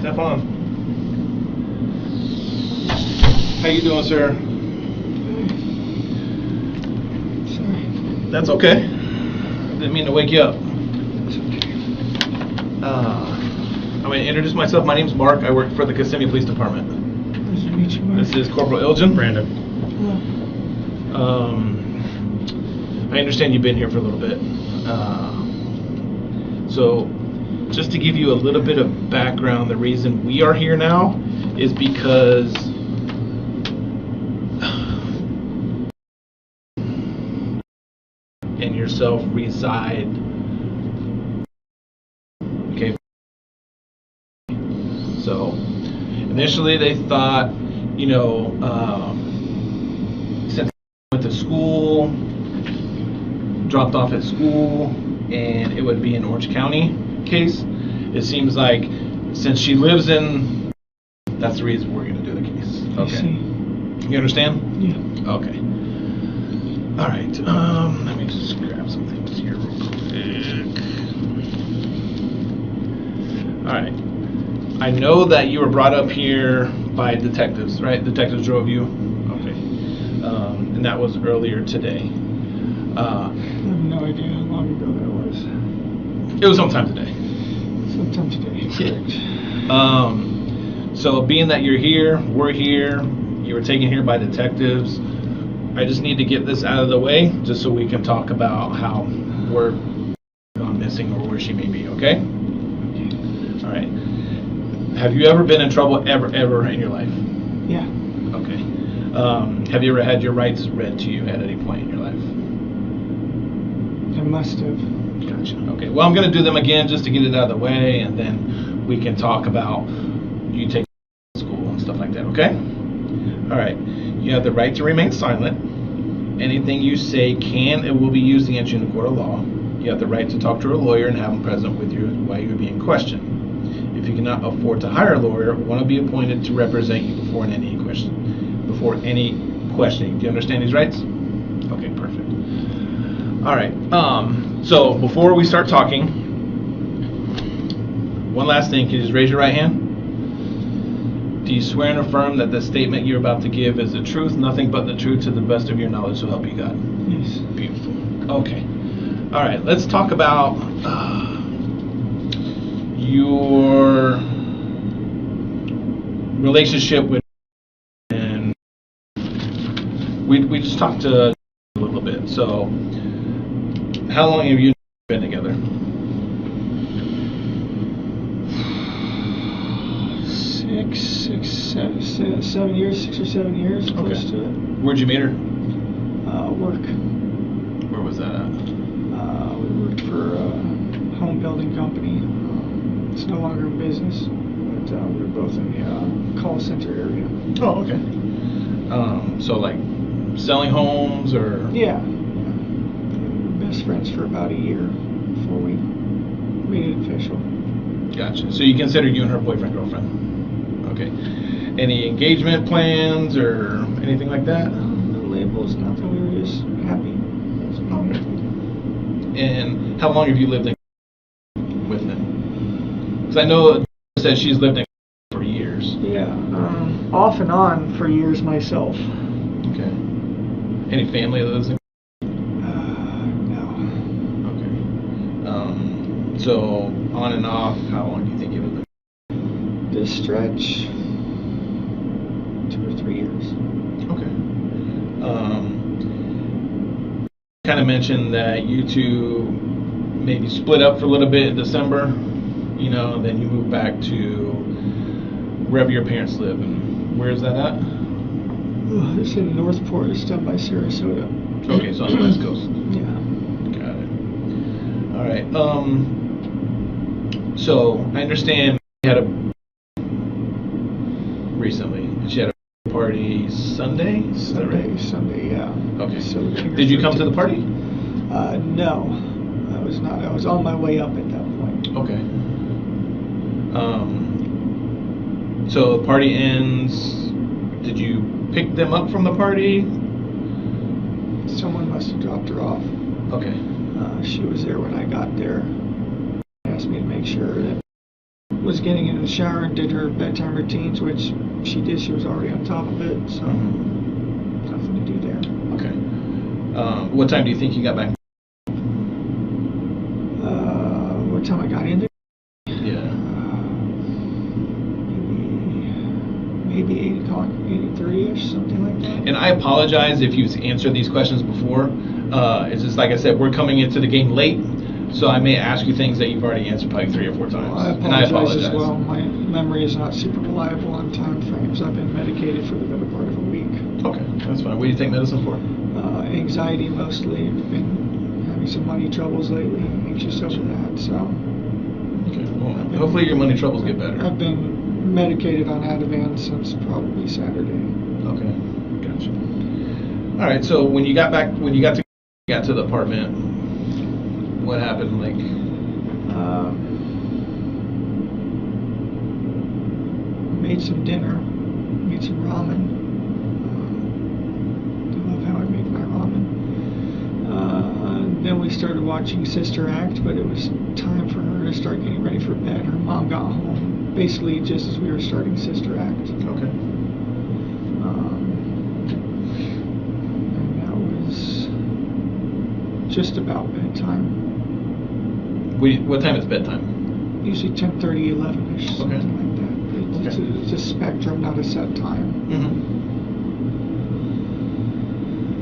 Step on. How you doing, sir? Sorry. That's okay. Didn't mean to wake you up. That's okay. I'm going to introduce myself. My name's Mark. I work for the Kissimmee Police Department. Nice to meet you, Mark. This is Corporal Ilgen. Brandon. Hello. I understand you've been here for a little bit. So, just to give you a little bit of background, the reason we are here now is because and yourself reside. Okay. So, initially they thought, since he went to school, dropped off at school, and it would be an Orange County case. It seems like since she lives in, that's the reason we're going to do the case. Okay. I see. You understand? Yeah. Okay. All right. Let me just grab some things here real quick. All right. I know that you were brought up here by detectives, right? Detectives drove you. Okay. And that was earlier today. I have no idea how long ago that was. It was sometime today. Sometime today. Correct. So being that you're here, we're here, you were taken here by detectives, I just need to get this out of the way just so we can talk about how we're gone missing or where she may be, okay? All right. Have you ever been in trouble ever in your life? Yeah. Okay. Have you ever had your rights read to you at any point in your life? I must have. Gotcha. Okay. Well, I'm going to do them again just to get it out of the way, and then we can talk about you taking school and stuff like that, okay? All right. You have the right to remain silent. Anything you say can and will be used against you in a court of law. You have the right to talk to a lawyer and have him present with you while you're being questioned. If you cannot afford to hire a lawyer, one will be appointed to represent you before any questioning. Do you understand these rights? Okay, perfect. All right. So before we start talking, one last thing. Can you just raise your right hand? Do you swear and affirm that the statement you're about to give is the truth, nothing but the truth, to the best of your knowledge, so help you God? Yes. Beautiful. Okay. All right. Let's talk about your relationship with, and we just talked a little bit. So, how long have you been together? 7 years, 6 or 7 years, close to it. Where'd you meet her? Work. Where was that at? We worked for a home building company. It's no longer in business, but we were both in the call center area. Oh, okay. So like selling homes or? Yeah. We were best friends for about a year before we made it official. Gotcha. So you consider you and her boyfriend, girlfriend? Okay. Any engagement plans or anything like that? No labels, nothing. We were just happy. That's about it. And how long have you lived in with him? Because I know it says she's lived in for years. Yeah. Off and on for years myself. Okay. Any family that lives in? No. Okay. So on and off, how long do you think you've been? This stretch, 2 or 3 years. Okay. Kind of mentioned that you two maybe split up for a little bit in December, then you moved back to wherever your parents live. And where is that at? It's in Northport. It's down by Sarasota. Okay, so on the West Coast. Yeah. Got it. All right. So I understand you had recently. She had a party Sunday? Is that right? Sunday, yeah. Okay. Celebrating her Did you come to the 13th. party? No. I was not. I was on my way up at that point. Okay. So the party ends. Did you pick them up from the party? Someone must have dropped her off. Okay. She was there when I got there. Asked me to make sure that was getting into the shower and did her bedtime routines, which she did. She was already on top of it, so nothing to do there. Okay. What time do you think you got back? What time I got in there? Yeah. Maybe 8 o'clock, 8:30ish, something like that. And I apologize if you've answered these questions before. It's just like I said, we're coming into the game late, so I may ask you things that you've already answered probably 3 or 4 times. Well, and I apologize as well. My memory is not super reliable on time frames. I've been medicated for the better part of a week. Okay, that's fine. What do you take medicine for? Anxiety mostly. I've been having some money troubles lately. Anxious over that, so. Okay, well, hopefully your money troubles get better. I've been medicated on Ativan since probably Saturday. Okay, gotcha. All right, so when you got to the apartment, what happened? Like, made some dinner, made some ramen. I love how I make my ramen. Then we started watching Sister Act, but it was time for her to start getting ready for bed. Her mom got home basically just as we were starting Sister Act. okay. And that was just about bedtime. What time is bedtime? Usually 10:30, 11ish, something Okay. like that. It's a spectrum, not a set time. Mm-hmm.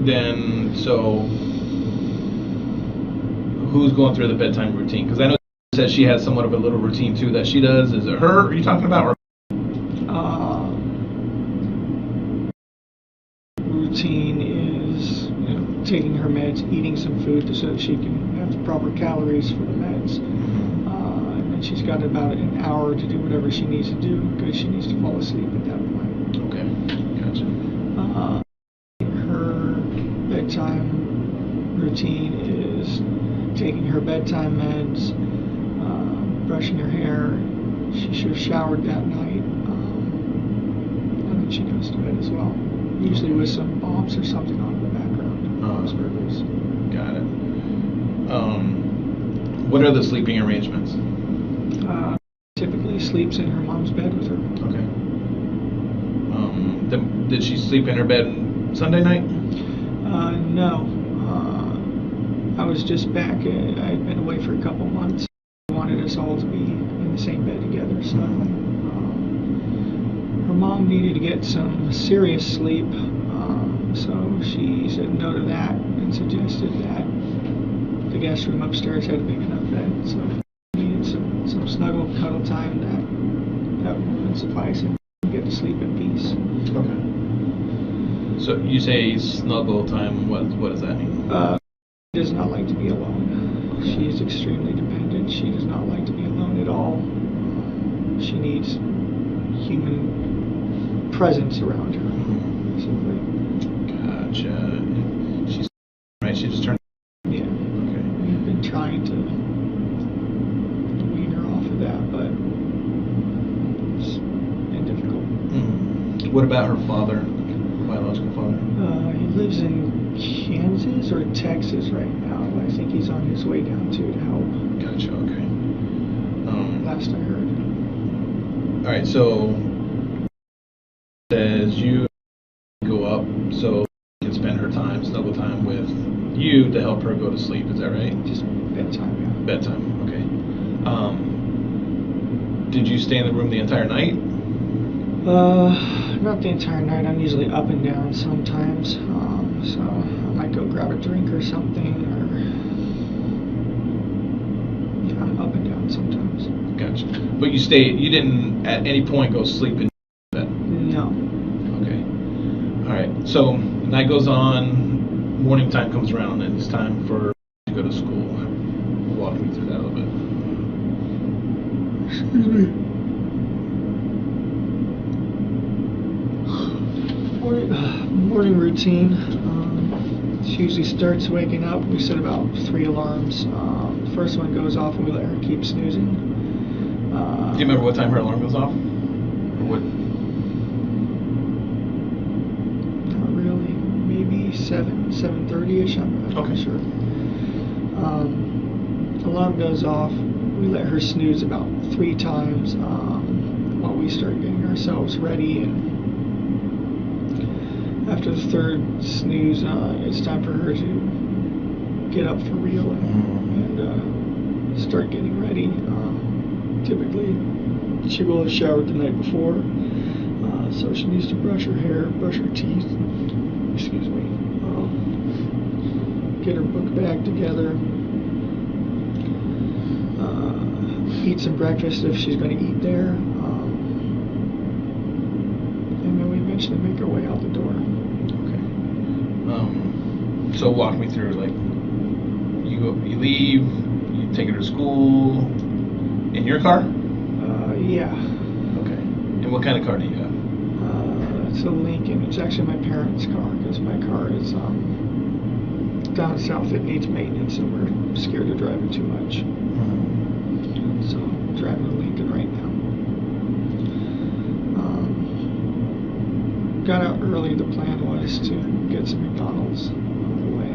Then, so who's going through the bedtime routine? Because I know she said she has somewhat of a little routine too that she does. Is it her? Are you talking about? Or routine is taking her meds, eating some food so that she can have the proper calories for the meds. And then she's got about an hour to do whatever she needs to do because she needs to fall asleep at that point. Okay, gotcha. Her bedtime routine is taking her bedtime meds, brushing her hair. She should have showered that night, and then she goes to bed as well. Usually with some bops or something on in the background. Bob's Burgers. Got it. What are the sleeping arrangements? Typically sleeps in her mom's bed with her. Okay. Did she sleep in her bed Sunday night? No. I was just back. I had been away for a couple months. I wanted us all to be in the same bed together. So her mom needed to get some serious sleep. So she said no to that and suggested that the guest room upstairs had a big enough bed. So we needed some snuggle, cuddle time that would suffice and get to sleep in peace. Okay. So you say snuggle time. What does that mean? She does not like to be alone. She is extremely dependent. She does not like to be alone at all. She needs human presence around her. Basically. Gotcha. She's right. She just turned. Yeah. Okay. We've been trying to wean her off of that, but it's been difficult. What about her father, her biological father? He lives in Kansas or Texas right now. I think he's on his way down to help. Gotcha. Okay. Last I heard. All right. So says you go up so you can spend her time, snuggle time with you to help her go to sleep. Is that right? Just bedtime, yeah. Bedtime. Okay. Did you stay in the room the entire night? Not the entire night. I'm usually up and down sometimes. So I might go grab a drink or something, or yeah, I'm up and down sometimes. Gotcha. But you didn't at any point go sleep in bed? No. Okay. All right. So night goes on, morning time comes around, and it's time for to go to school. Walk me through that a little bit. Excuse me. Morning routine. She usually starts waking up. We set about 3 alarms. The first one goes off and we let her keep snoozing. Do you remember what time her alarm goes off? Or what? Not really. Maybe 7:30ish. I'm not Okay. sure. Alarm goes off. We We let her snooze about 3 times while we start getting ourselves ready. And after the 3rd snooze, it's time for her to get up for real and start getting ready. Typically, she will have showered the night before, so she needs to brush her hair, brush her teeth, excuse me, get her book bag together, eat some breakfast if she's going to eat there, and then we eventually make our way out the door. Okay. So walk me through, like, you leave, you take her to school in your car? Yeah. Okay. And what kind of car do you have? It's a Lincoln. It's actually my parents' car because my car is down south. It needs maintenance, and we're scared to drive it too much. So I'm driving a Lincoln right now. Got out early. The plan was to get some McDonald's on the way.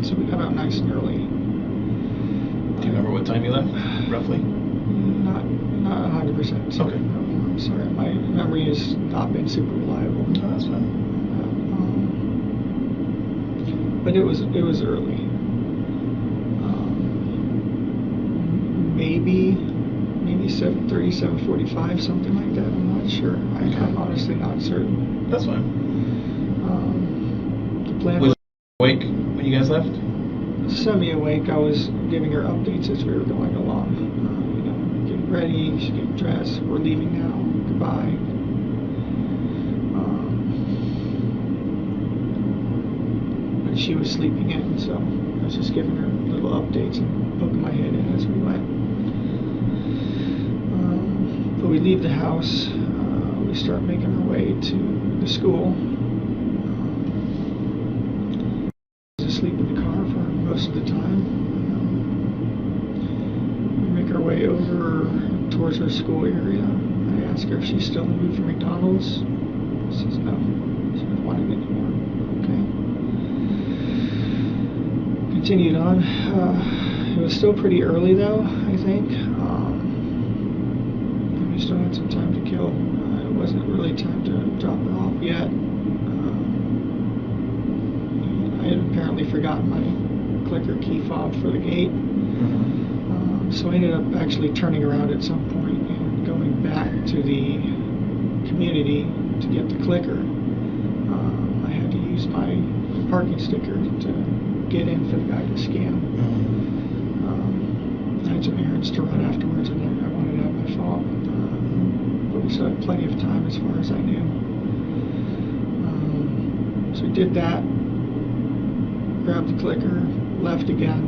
So we got out nice and early. Do you remember what time you left, roughly? Not 100%. Okay. I'm sorry. My memory has not been super reliable. No, that's fine. But it was early. Maybe 7:30, 7:45, something like that. I'm not sure. I'm honestly not certain. That's fine. The plan Was she awake when you guys left? Semi-awake. I was giving her updates as we were going along. Getting ready, she's getting dressed. We're leaving now. Goodbye. But she was sleeping in, so I was just giving her little updates and poking my head in as we went. But we leave the house. We start making our way to the school. Asleep in the car for most of the time. We make our way over towards her school area. I ask her if she's still in the mood for McDonald's. She says no. She doesn't want it anymore. Okay. Continued on. It was still pretty early though, I think. And we still had some time to kill. It wasn't really time to drop her off yet. I had apparently forgotten my clicker key fob for the gate. So I ended up actually turning around at some point and going back to the community to get the clicker. I had to use my parking sticker to get in for the guy to scan. I had some errands to run afterwards, and I wanted to have my fob. But we still had plenty of time as far as I knew. So we did that. Grabbed the clicker, left again,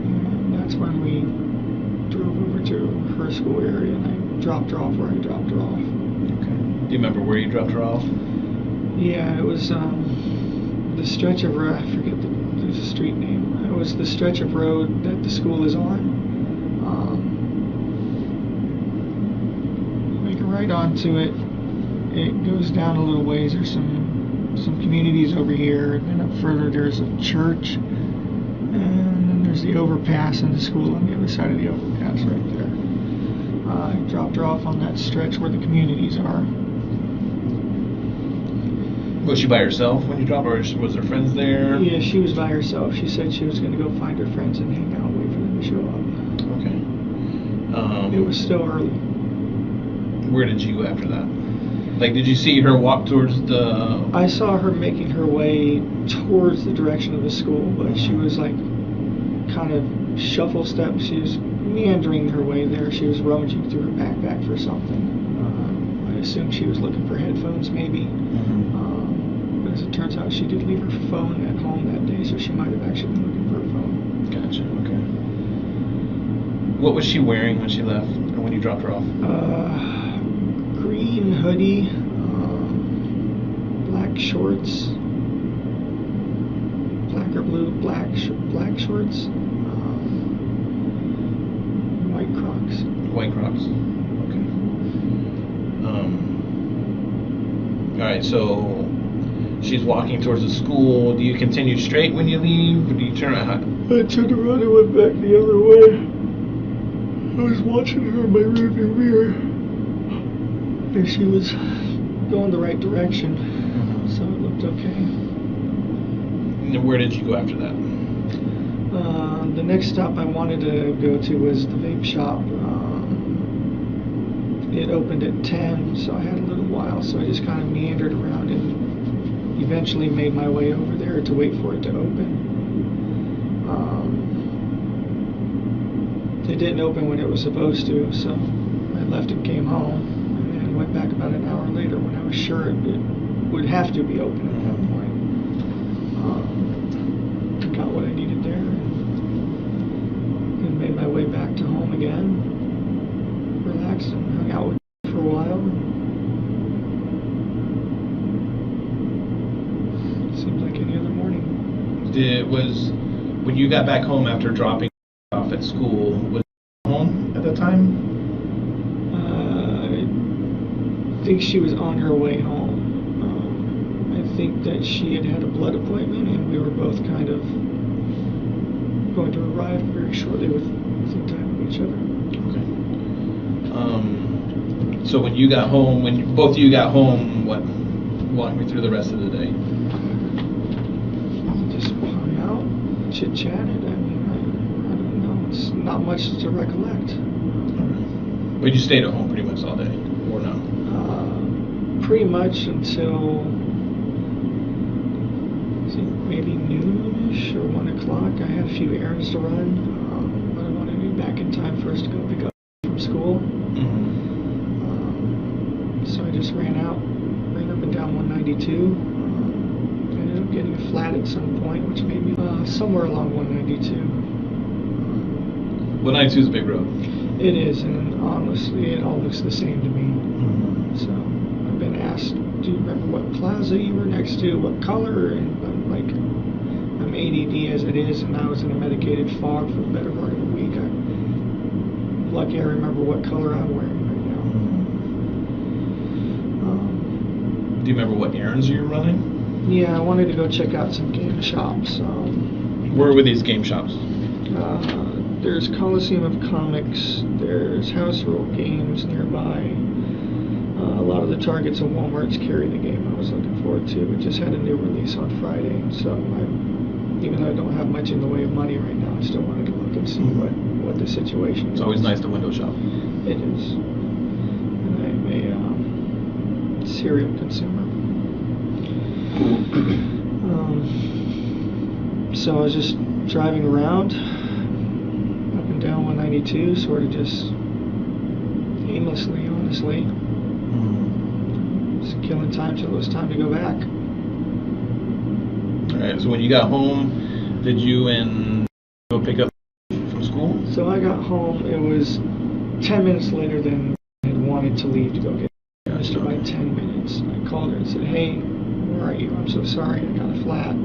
and that's when we drove over to her school area, and I dropped her off where I dropped her off. Okay. Do you remember where you dropped her off? Yeah, it was the stretch of road. I forget the street name. It was the stretch of road that the school is on. Make a right onto it. It goes down a little ways. There's some communities over here, and then up further there's a church, and then there's the overpass and the school on the other side of the overpass right there. I dropped her off on that stretch where the communities are. Was she by herself when you dropped her, or was there friends there? Yeah, she was by herself. She said she was going to go find her friends and hang out, wait for them to show up. Okay. It was still early. Where did you go after that? Like, did you see her walk towards the... I saw her making her way towards the direction of the school, but she was like kind of shuffle steps. She was meandering her way there. She was rummaging through her backpack for something. I assumed she was looking for headphones maybe. But as it turns out, she did leave her phone at home that day, so she might have actually been looking for her phone. Gotcha, okay. What was she wearing when she left, or when you dropped her off? Green hoodie, black shorts, black or blue, black shorts, white Crocs. White Crocs. Okay. All right. So she's walking towards the school. Do you continue straight when you leave, or do you turn around? I turned around and went back the other way. was watching her in my rearview mirror, and she was going the right direction, so it looked okay. And where did you go after that? The next stop I wanted to go to was the vape shop. It opened at 10, so I had a little while, so I just kind of meandered around and eventually made my way over there to wait for it to open. It didn't open when it was supposed to, so I left and came home, and then went back about an hour later when I was sure it would have to be open at that point. Got what I needed there, and made my way back to home again, relaxed and hung out with her for a while. Seems like any other morning. When you got back home after dropping off at school, was she home at that time? I think she was on her way home. I think that she had a blood appointment, and we were both kind of going to arrive very shortly within time of each other. Okay. So when you got home, when both of you got home, walk me through the rest of the day. Just hung out, chit-chatted. I mean, I don't know. It's not much to recollect. Right. But you stayed at home pretty much all day, or no? Pretty much until maybe noon-ish or 1 o'clock. I had a few errands to run, but I wanted to be back in time for us to go pick up from school. So I just ran up and down 192. Ended up getting a flat at some point, which made me somewhere along 192. 192 is a big road. It is, and honestly, it all looks the same to me. So I've been asked, do you remember what plaza you were next to, what color? And I'm like, I'm ADD as it is, and I was in a medicated fog for the better part of a week. I'm lucky I remember what color I'm wearing right now. Do you remember what errands you were running? Yeah, I wanted to go check out some game shops. Where were these game shops? There's Coliseum of Comics, there's House Rule Games nearby. A lot of the Targets and Walmarts carry the game I was looking forward to. It just had a new release on Friday, so even though I don't have much in the way of money right now, I still wanted to look and see what the situation is. It's always nice to window shop. It is. And I'm a serial consumer. So I was just driving around up and down 192, sort of just aimlessly, honestly. Just killing time till it was time to go back. Alright, so when you got home, did you go pick up from school? So I got home, it was 10 minutes later than I had wanted to leave to go get just about 10 minutes. I called her and said, hey, where are you? I'm so sorry, I got a flat.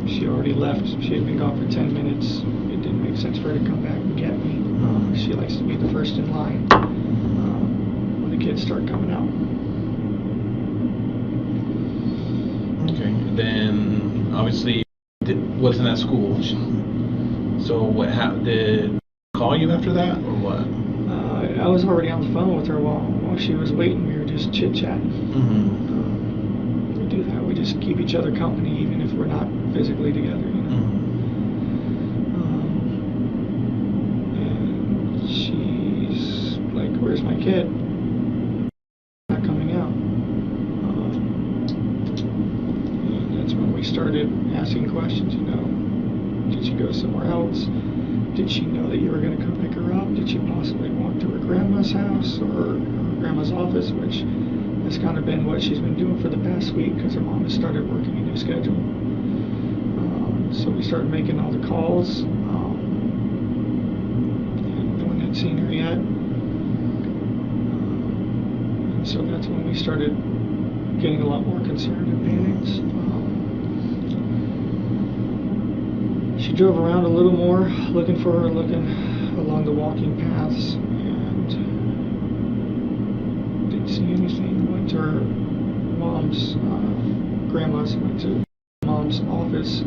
She already left. She had been gone for 10 minutes. It didn't make sense for her to come back and get me. She likes to be the first in line when the kids start coming out. Okay, then obviously wasn't at school. So what happened? Did she call you after that, or what? I was already on the phone with her while she was waiting. We were just chit-chatting. We do that. We just keep each other company even if we're not physically together, you know. And she's like, where's my kid? Not coming out. And that's when we started asking questions, you know. Did she go somewhere else? Did she know that you were going to come pick her up? Did she possibly walk to her grandma's house or her grandma's office, which has kind of been what she's been doing for the past week because her mom has started working a new schedule. So we started making all the calls. And no one had seen her yet. And so that's when we started getting a lot more concerned and panicked. She drove around a little more, looking for her, looking along the walking paths, and didn't see anything. Went to her mom's, grandma's, went to mom's office.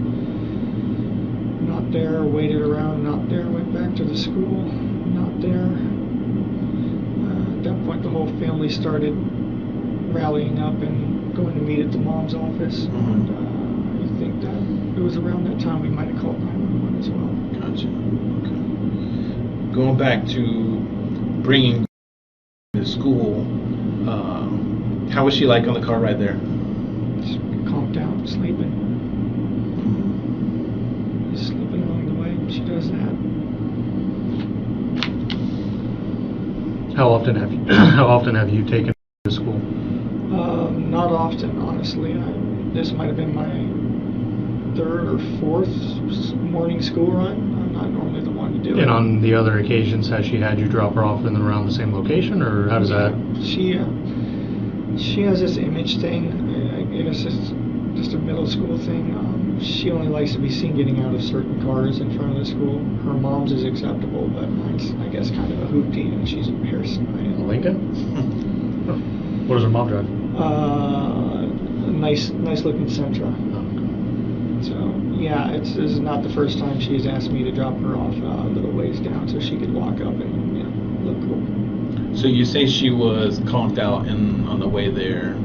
Not there. Waited around. Not there. Went back to the school. Not there. At that point, the whole family started rallying up and going to meet at the mom's office. And I think that it was around that time we might have called 911 as well. Gotcha. Okay. Going back to bringing to school, how was she like on the car ride there? Just calmed down, sleeping. Just sleeping along the way. She does that. How often have you taken to school? Not often, honestly. This might have been my third or fourth morning school run. I'm not normally the one to do it. And on the other occasions, has she had you drop her off in and around the same location, or how does that? She has this image thing. I guess it's just a middle school thing. She only likes to be seen getting out of certain cars in front of the school. Her mom's is acceptable, but mine's, I guess, kind of a hoopty, and she's embarrassed by it. Lincoln? What does her mom drive? A nice looking Sentra. So yeah, this is not the first time she's asked me to drop her off a little ways down so she could walk up and look cool. So you say she was conked out on the way there.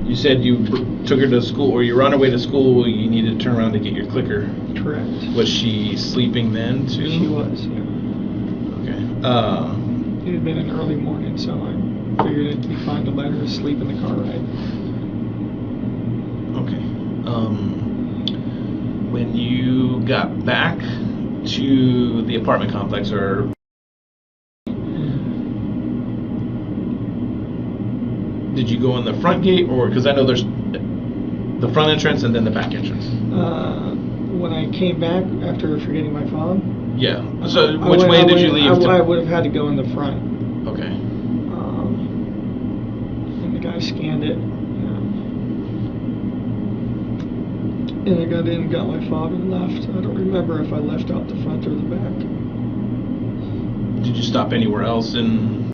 You said you took her to school, or you were on her way to school. You needed to turn around to get your clicker. Correct. Was she sleeping then too? She was. Yeah. Okay. It had been an early morning, so I figured it'd be fine to let her sleep in the car ride. Okay. When you got back to the apartment complex, or did you go in the front gate, or because I know there's the front entrance and then the back entrance? When I came back after forgetting my phone. Yeah. So which way did you leave? I would have had to go in the front. Okay. And the guy scanned it. And I got in, got my fob, and left. I don't remember if I left out the front or the back. Did you stop anywhere else in?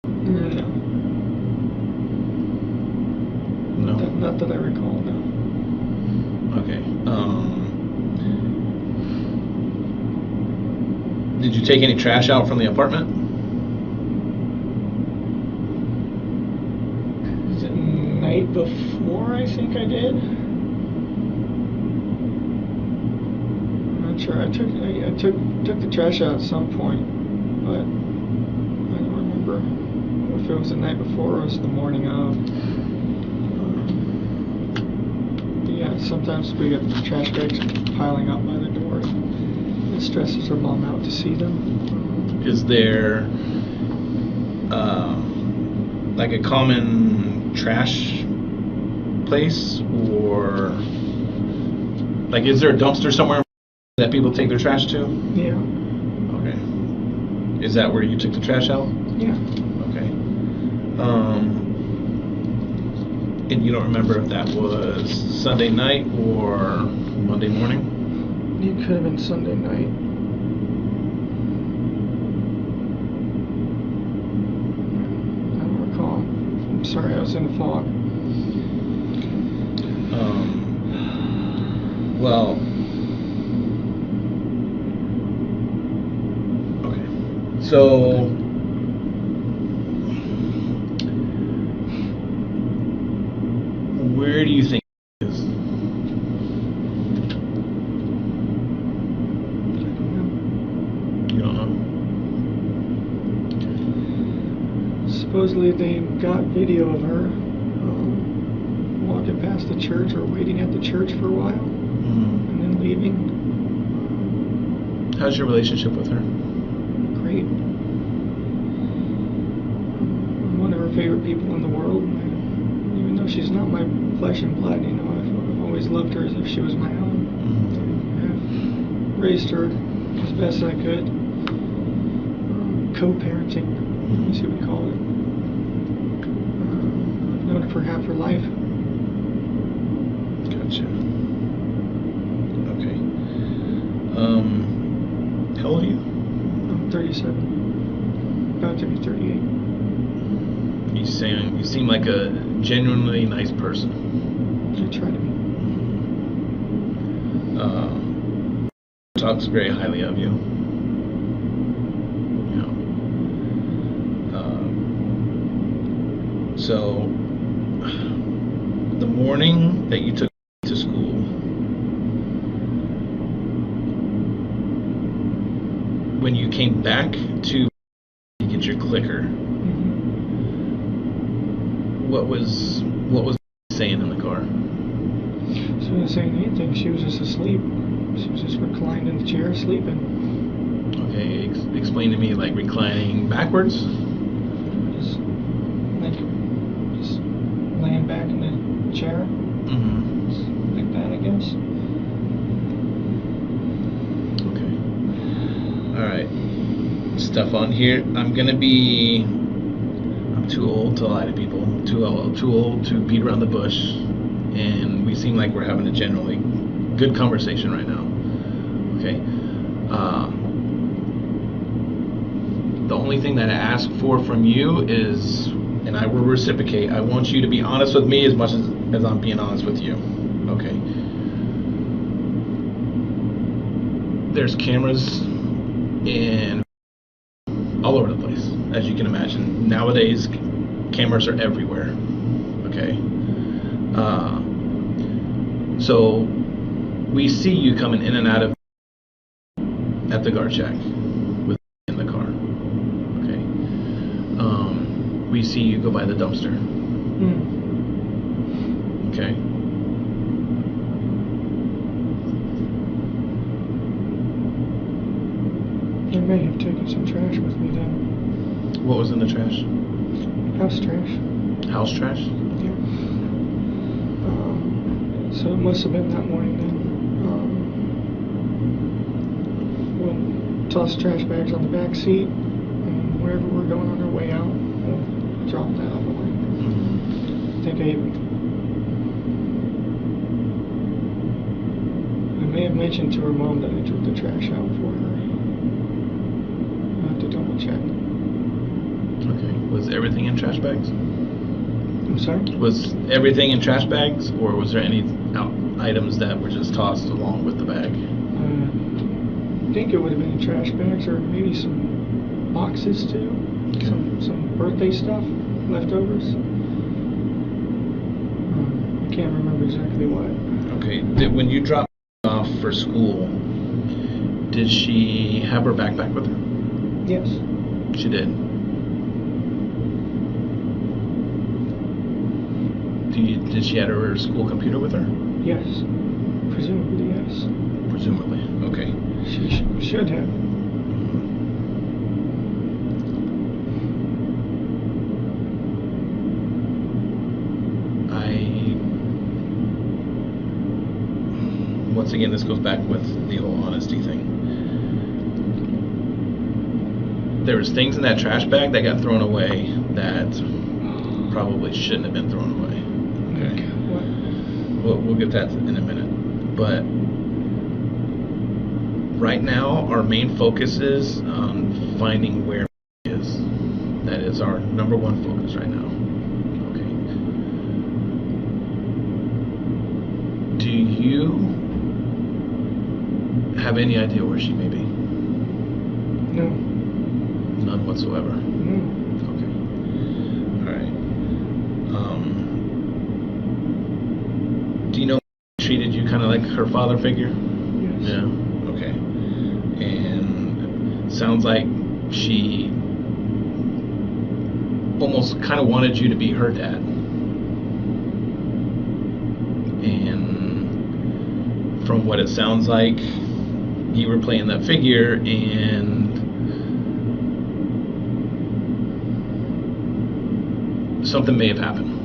No. No. Not that I recall, no. Okay. Did you take any trash out from the apartment? The night before, I think I did. Sure, I took the trash out at some point, but I don't remember if it was the night before or it was the morning of. Yeah, sometimes we get the trash bags piling up by the door. It stresses her mom out to see them. Is there like a common trash place, or like is there a dumpster somewhere that people take their trash to? Yeah. Okay. Is that where you took the trash out? Yeah. Okay. And you don't remember if that was Sunday night or Monday morning? It could have been Sunday night. I don't recall. I'm sorry, I was in the fog. Well, so, where do you think it is? You don't know? Supposedly they got video of her walking past the church or waiting at the church for a while and then leaving. How's your relationship with her? Great. I'm one of her favorite people in the world. Even though she's not my flesh and blood, I've always loved her as if she was my own. I've raised her as best I could. Co-parenting, is what we call it. I've known her for half her life. Gotcha. Okay. How old are you? 37, about to be 38. You seem like a genuinely nice person. I try to be. talks very highly of you. You know. So the morning that you took to school, when you came back to get your clicker, what was saying in the car? She wasn't saying anything. She was just asleep. She was just reclined in the chair, sleeping. Okay, explain to me, like reclining backwards? Just laying back in the chair. Just like that, I guess. Okay. All right. Stuff on here. I'm too old to lie to people. Too old to beat around the bush. And we seem like we're having a generally good conversation right now. Okay. The only thing that I ask for from you is, and I will reciprocate, I want you to be honest with me as much as I'm being honest with you. Okay. There's cameras in all over the place, as you can imagine. Nowadays, cameras are everywhere. Okay. So we see you coming in and out of at the guard shack with in the car. Okay. We see you go by the dumpster. Okay. I may have taken some trash with me then. What was in the trash? House trash. House trash? Yeah. So it must have been that morning then. We'll toss trash bags on the back seat, and wherever we're going on our way out, we'll drop that on the way. I think I may have mentioned to her mom that I took the trash out for her. I'll have to double check. Okay. Was everything in trash bags? I'm sorry? Was everything in trash bags, or was there any items that were just tossed along with the bag? I think it would have been in trash bags, or maybe some boxes too. Okay. Some birthday stuff, leftovers. I can't remember exactly what. Okay. When you dropped off for school, did she have her backpack with her? Yes. She did. Did she have her school computer with her? Yes. Presumably, yes. Presumably. Okay. She should have. Once again, this goes back with the whole honesty thing. There was things in that trash bag that got thrown away that probably shouldn't have been thrown away. Okay. We'll get that in a minute. But right now, our main focus is on finding where he is. That is our number one focus right now. Okay. Do you have any idea where she may be? No. None whatsoever. No. Okay. All right. Do you know she treated you kind of like her father figure? Yes. Yeah. Okay. And sounds like she almost kind of wanted you to be her dad. And from what it sounds like, you were playing that figure, and something may have happened.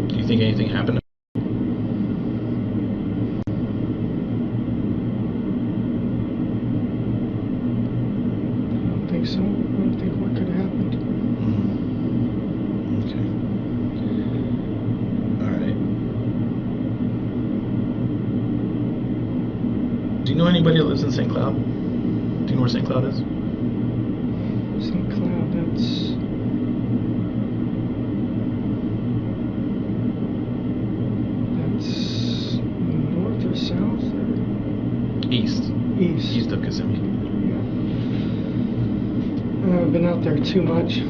Do you think anything happened? I don't think so. I don't think what could have happened. Okay. All right. Do you know anybody that lives in St. Cloud? Do you know where St. Cloud is? St. Cloud, that's north or south? Or East East. of Kissimmee. Yeah. I haven't been out there too much.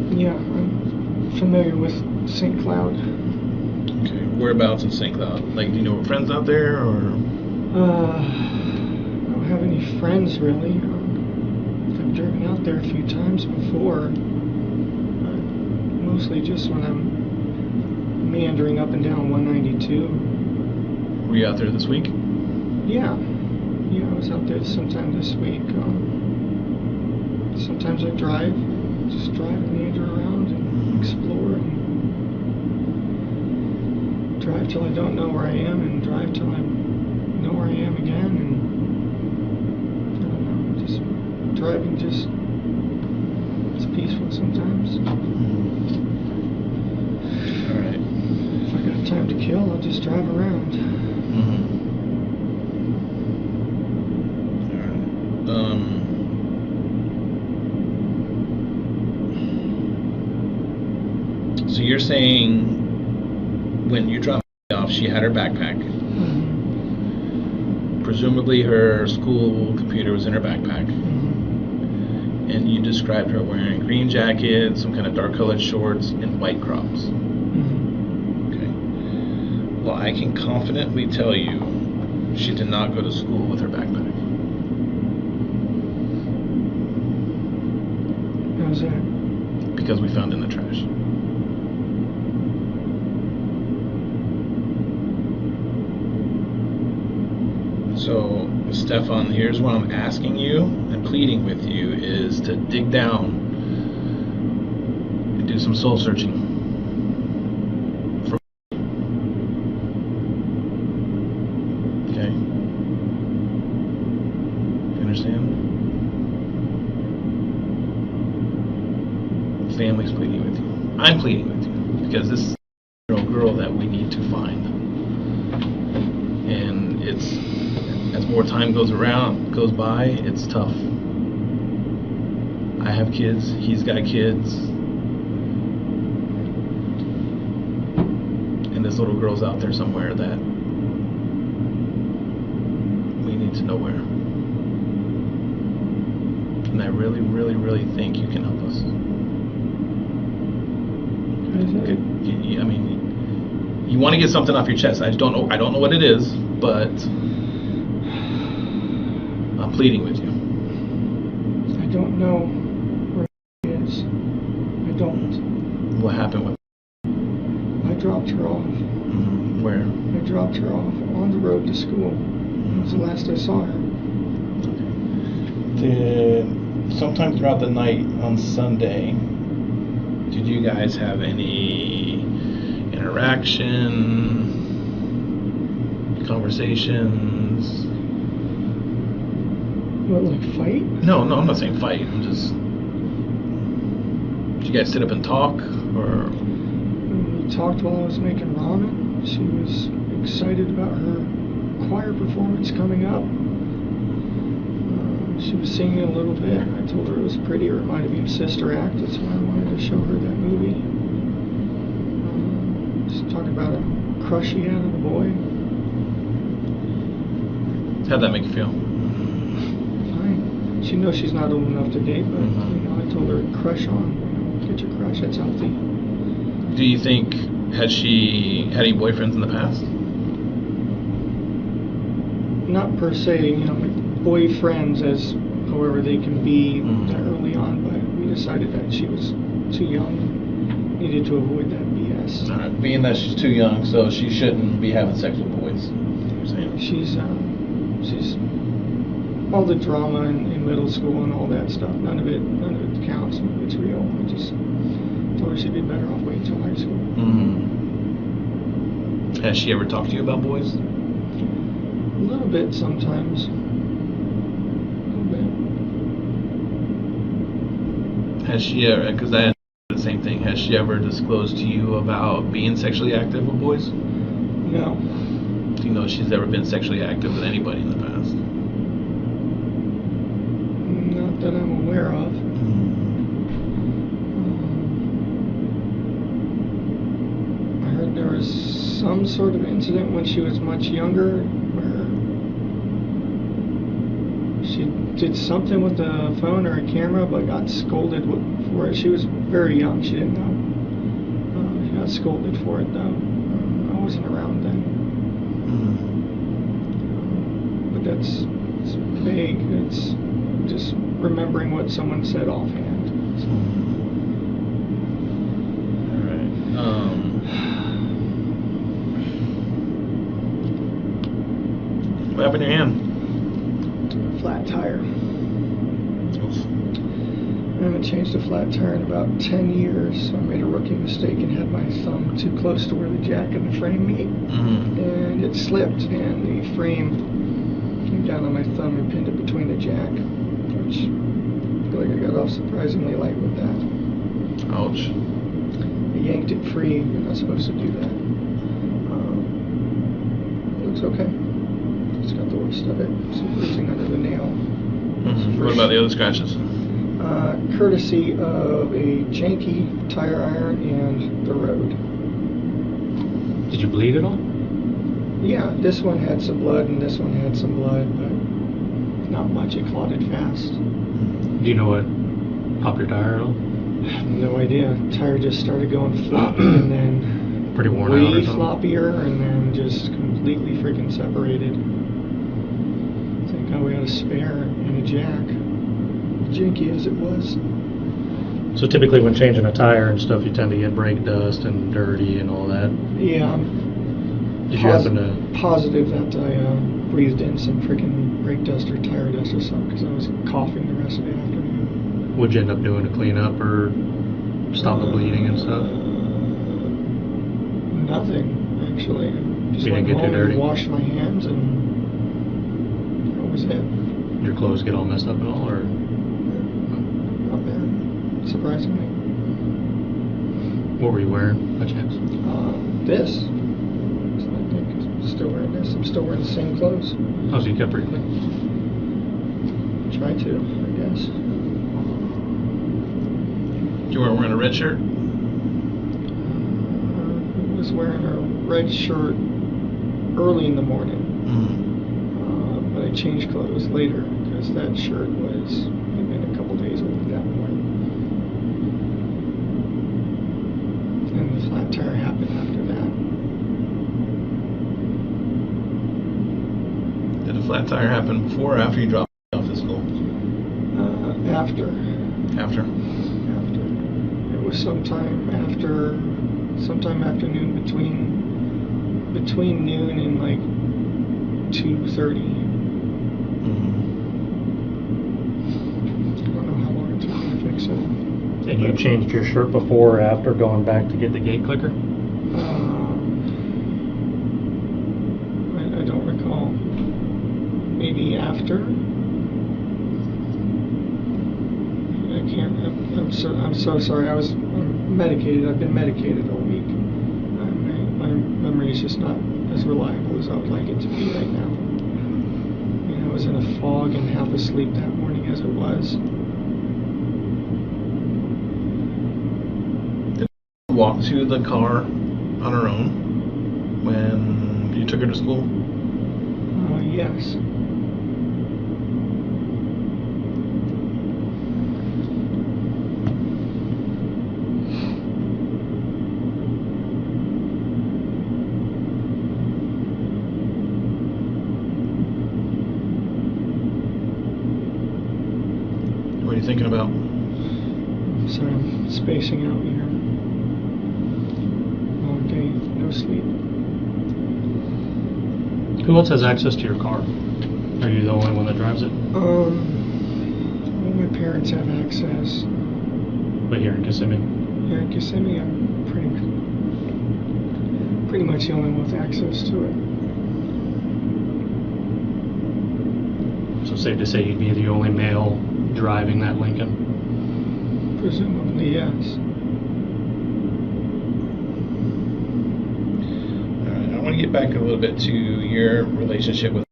But yeah, I'm familiar with St. Cloud. Okay. Whereabouts in St. Cloud? Like, do you know friends out there, or? I don't have any friends really. I've driven out there a few times before. Mostly just when I'm meandering up and down 192. Were you out there this week? Yeah, I was out there sometime this week. Sometimes I drive and meander around and explore and drive till I don't know where I am and drive till I know where I am again, and I don't know, just driving it's peaceful sometimes. Alright. If I got time to kill, I'll just drive around. Alright. So you're saying when you dropped her off, she had her backpack. Presumably her school computer was in her backpack. And you described her wearing a green jacket, some kind of dark colored shorts, and white Crocs. Okay. Well, I can confidently tell you she did not go to school with her backpack. How's that? Because we found it in the trash. So, Stefan, here's what I'm asking you and pleading with you is to dig down and do some soul searching. Okay? You understand? Family's pleading with you. I'm pleading with you because this is a girl that we need to find. And it's, as more time goes by, it's tough. I have kids, he's got kids, and this little girl's out there somewhere that we need to know where. And I really, really, really think you can help us. I mean, you want to get something off your chest. I don't know what it is, but I'm pleading with you. I don't know where she is. I don't. What happened with I dropped her off. Where? I dropped her off on the road to school. That was the last I saw her. Did sometime throughout the night on Sunday, did you guys have any interaction, conversations? What, like fight? No, I'm not saying fight. I'm just. Did you guys sit up and talk, or? We talked while I was making ramen. She was excited about her choir performance coming up. She was singing a little bit. I told her it was pretty. It reminded me of Sister Act. That's why I wanted to show her that movie. Just talking about a crush she had on a boy. How'd that make you feel? Fine. She knows she's not old enough to date, but I told her crush on. Get your crush. That's healthy. Do you think, has she had any boyfriends in the past? Not per se, boyfriends as however they can be early on, but we decided that she was too young, needed to avoid that BS. All right. Being that she's too young, so she shouldn't be having sex with boys. You're saying? She's all the drama in middle school and all that stuff. None of it counts. None of it's real. I just told her she'd be better off waiting until high school. Has she ever talked to you about boys? A little bit sometimes. Has she ever, because I had the same thing, has she ever disclosed to you about being sexually active with boys? No. Do you know if she's ever been sexually active with anybody in the past? Not that I'm aware of. I heard there was some sort of incident when she was much younger where did something with the phone or a camera, but got scolded for it. She was very young. She didn't know. She got scolded for it, though. I wasn't around then. But it's vague. It's just remembering what someone said offhand. All right. What happened to your hand? Flat tire. Oof. I haven't changed a flat tire in about 10 years, so I made a rookie mistake and had my thumb too close to where the jack and the frame meet. And it slipped, and the frame came down on my thumb and pinned it between the jack, which I feel like I got off surprisingly light with that. Ouch. I yanked it free. You're not supposed to do that. It looks okay. It's got the worst of it. Some bruising under the nail. What about the other scratches? Courtesy of a janky tire iron and the road. Did you bleed at all? Yeah, this one had some blood and this one had some blood, but not much. It clotted fast. Do you know what popped your tire at all? No idea. Tire just started going floppy and then Pretty worn way out or something? floppier and then just completely freaking separated. Thank God we had a spare and a jack. Janky as it was. So typically when changing a tire and stuff, you tend to get brake dust and dirty and all that. Yeah, Did you happen to... positive that I breathed in some freaking brake dust or tire dust or something because I was coughing the rest of the afternoon. What'd you end up doing to clean up or stop the bleeding and stuff? Nothing, actually. Just You went didn't get too home dirty? and washed my hands and that was it. Did your clothes get all messed up at all, or... Not bad, surprisingly. What were you wearing, by chance? This. So I think I'm still wearing this. I'm still wearing the same clothes. Oh, so you kept pretty clean. Try to, I guess. You weren't wearing a red shirt? I was wearing a red shirt early in the morning. But I changed clothes later because that shirt was maybe a couple days old at that point. And the flat tire happened after that. Did the flat tire happen before or after you dropped off to school? After. After. It was sometime afternoon between noon and like 2:30. I don't know how long it took me to fix it. And you changed your shirt before or after going back to get the gate clicker? I don't recall. Maybe after. I can't. I'm so sorry. I'm medicated. I've been medicated all week. My memory is just not as reliable as I would like it to be right now. I was in a fog and half asleep that morning as it was. Did you walk to the car on her own when you took her to school? Yes. What are you thinking about? Sorry, I'm spacing out here. Long day, no sleep. Who else has access to your car? Are you the only one that drives it? Well, my parents have access. But here in Kissimmee? Here in Kissimmee, I'm pretty much the only one with access to it. So safe to say you'd be the only male driving that Lincoln? Presumably, yes. I want to get back a little bit to your relationship with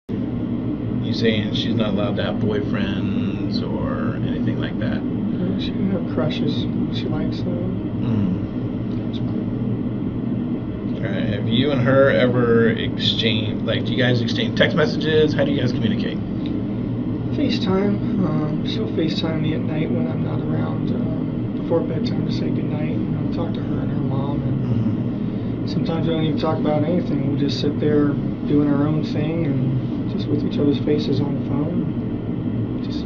you saying she's not allowed to have boyfriends or anything like that. She can have crushes she likes, though. That's fine. Alright, have you and her ever exchanged, do you guys exchange text messages? How do you guys communicate? FaceTime. She'll FaceTime me at night when I'm not around, before bedtime to say goodnight. And I'll talk to her and her mom. And sometimes we don't even talk about anything. We'll just sit there doing our own thing and just with each other's faces on the phone. Just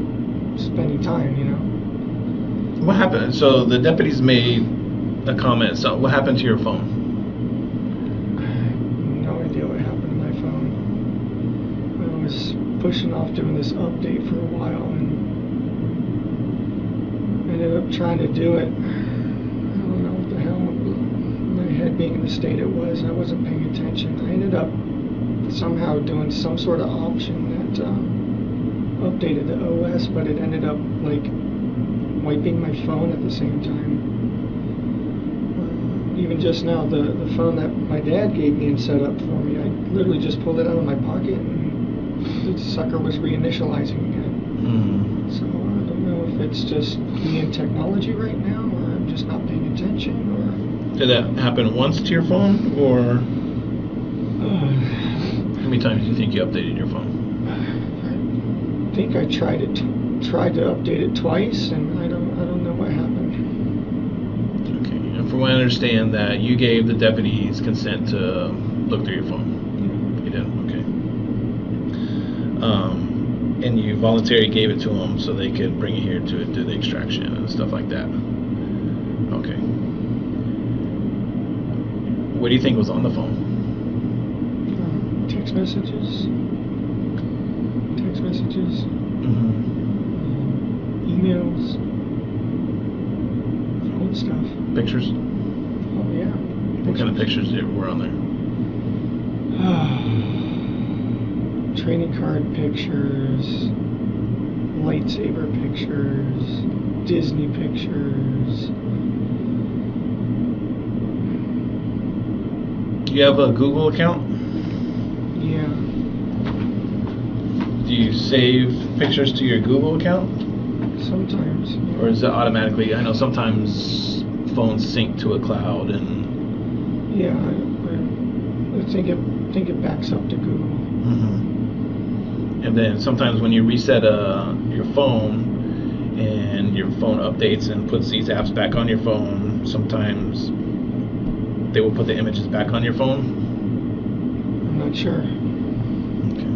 spending time, you know. What happened? So the deputies made a comment. So what happened to your phone? I have no idea what happened to my phone. I was pushing off doing this update for a while and ended up trying to do it. I don't know what the hell, my head being in the state it was, I wasn't paying attention. I ended up somehow doing some sort of option that updated the OS, but it ended up like wiping my phone at the same time. Even just now, the phone that my dad gave me and set up for me, I literally just pulled it out of my pocket and the sucker was reinitializing again. So I don't know if it's just me and technology right now, or I'm just not paying attention, or... Did that happen once to your phone, or how many times do you think you updated your phone? I think I tried to update it twice, and I don't know what happened. Okay, and from what I understand, that you gave the deputies consent to look through your phone. Yeah. You did, okay. And you voluntarily gave it to them so they could bring it here to do the extraction and stuff like that. Okay. What do you think was on the phone? Text messages. Emails, old stuff. Pictures? Oh yeah. What kind of pictures were on there? Training card pictures, lightsaber pictures, Disney pictures. You have a Google account? Yeah. Do you save pictures to your Google account? Sometimes. Or is it automatically? I know sometimes phones sync to a cloud and... Yeah, I think it backs up to Google. And then sometimes when you reset your phone and your phone updates and puts these apps back on your phone, sometimes they will put the images back on your phone. I'm not sure. Okay.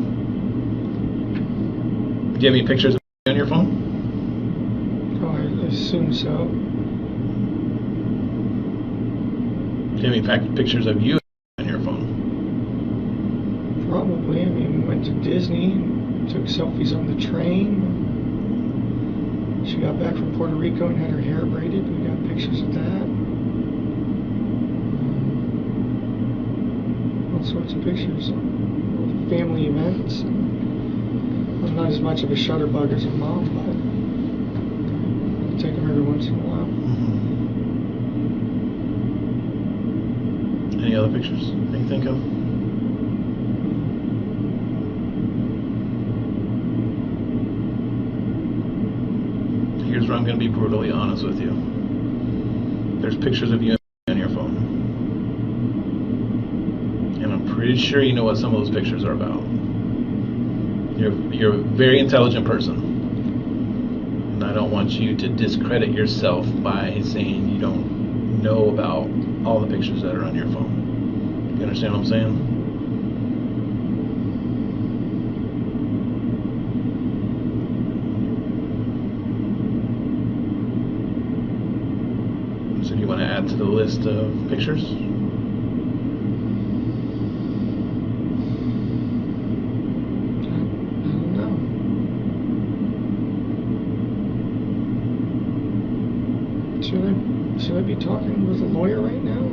Do you have any pictures on your phone? Oh, I assume so. Do you have any pictures of you on your phone? Probably. I mean, we went to Disney, took selfies on the train. She got back from Puerto Rico and had her hair braided. We got pictures of that. All sorts of pictures. Family events. I'm not as much of a shutterbug as a mom, but I'll take them every once in a while. Any other pictures that you think of? Here's where I'm going to be brutally honest with you. There's pictures of you on your phone. And I'm pretty sure you know what some of those pictures are about. You're a very intelligent person. And I don't want you to discredit yourself by saying you don't know about all the pictures that are on your phone. You understand what I'm saying? So do you want to add to the list of pictures? Should I be talking with a lawyer right now?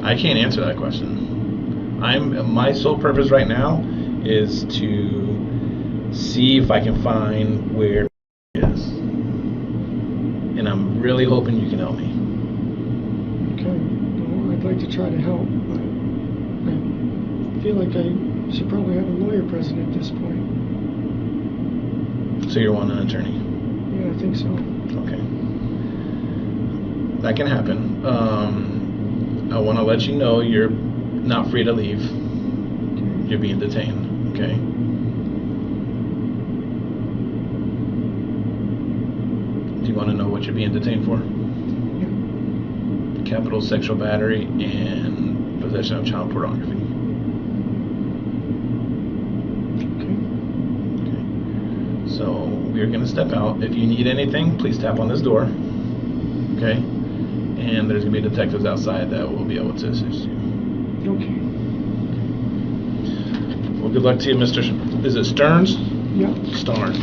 I can't answer that question. My sole purpose right now is to see if I can find where it is. And I'm really hoping you can help me. Okay. Well, I'd like to try to help, but I feel like I should probably have a lawyer present at this point. So you're wanting an attorney? Yeah, I think so. Okay. That can happen. I want to let you know you're not free to leave. you're being detained, okay? Do you want to know what you're being detained for? Yeah. Capital sexual battery and possession of child pornography. Okay. So we're going to step out. If you need anything, please tap on this door. Okay? And there's going to be detectives outside that will be able to assist you. Okay. Well, good luck to you, Mr. Is it Stearns? Yeah. Stern.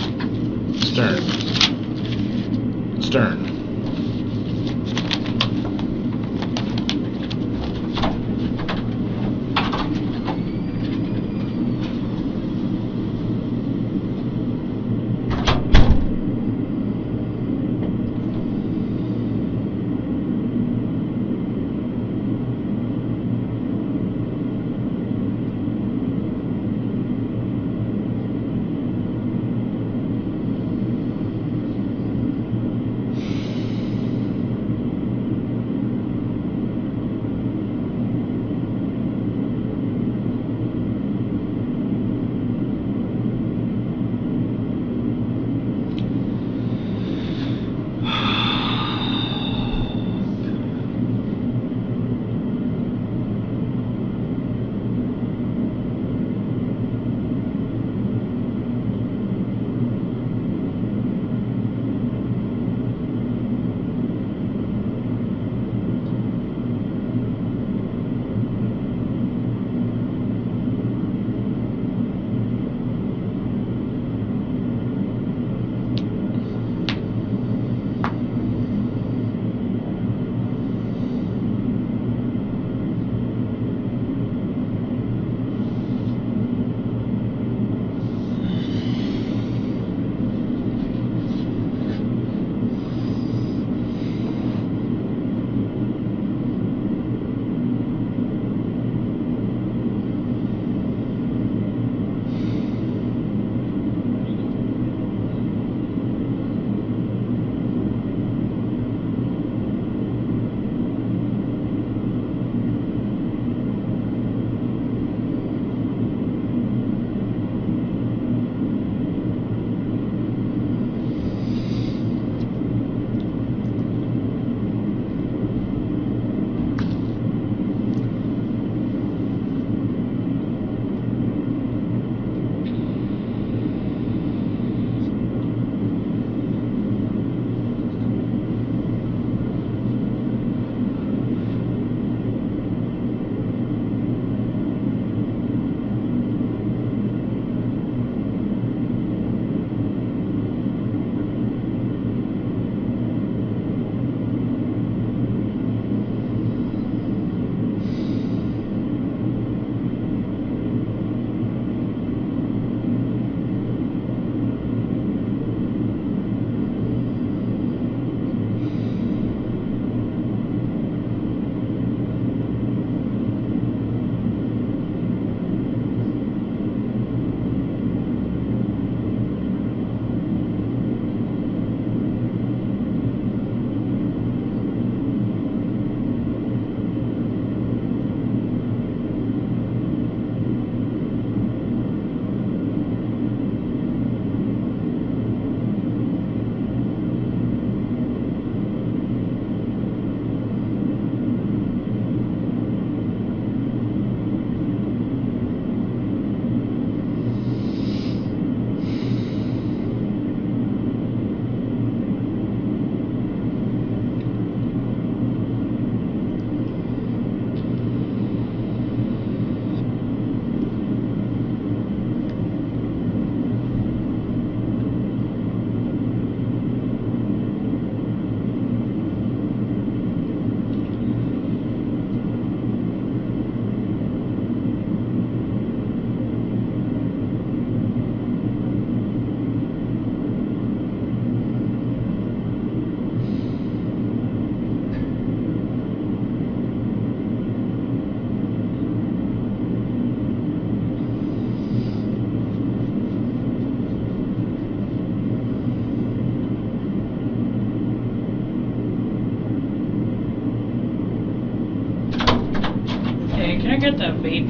Can I get that vape?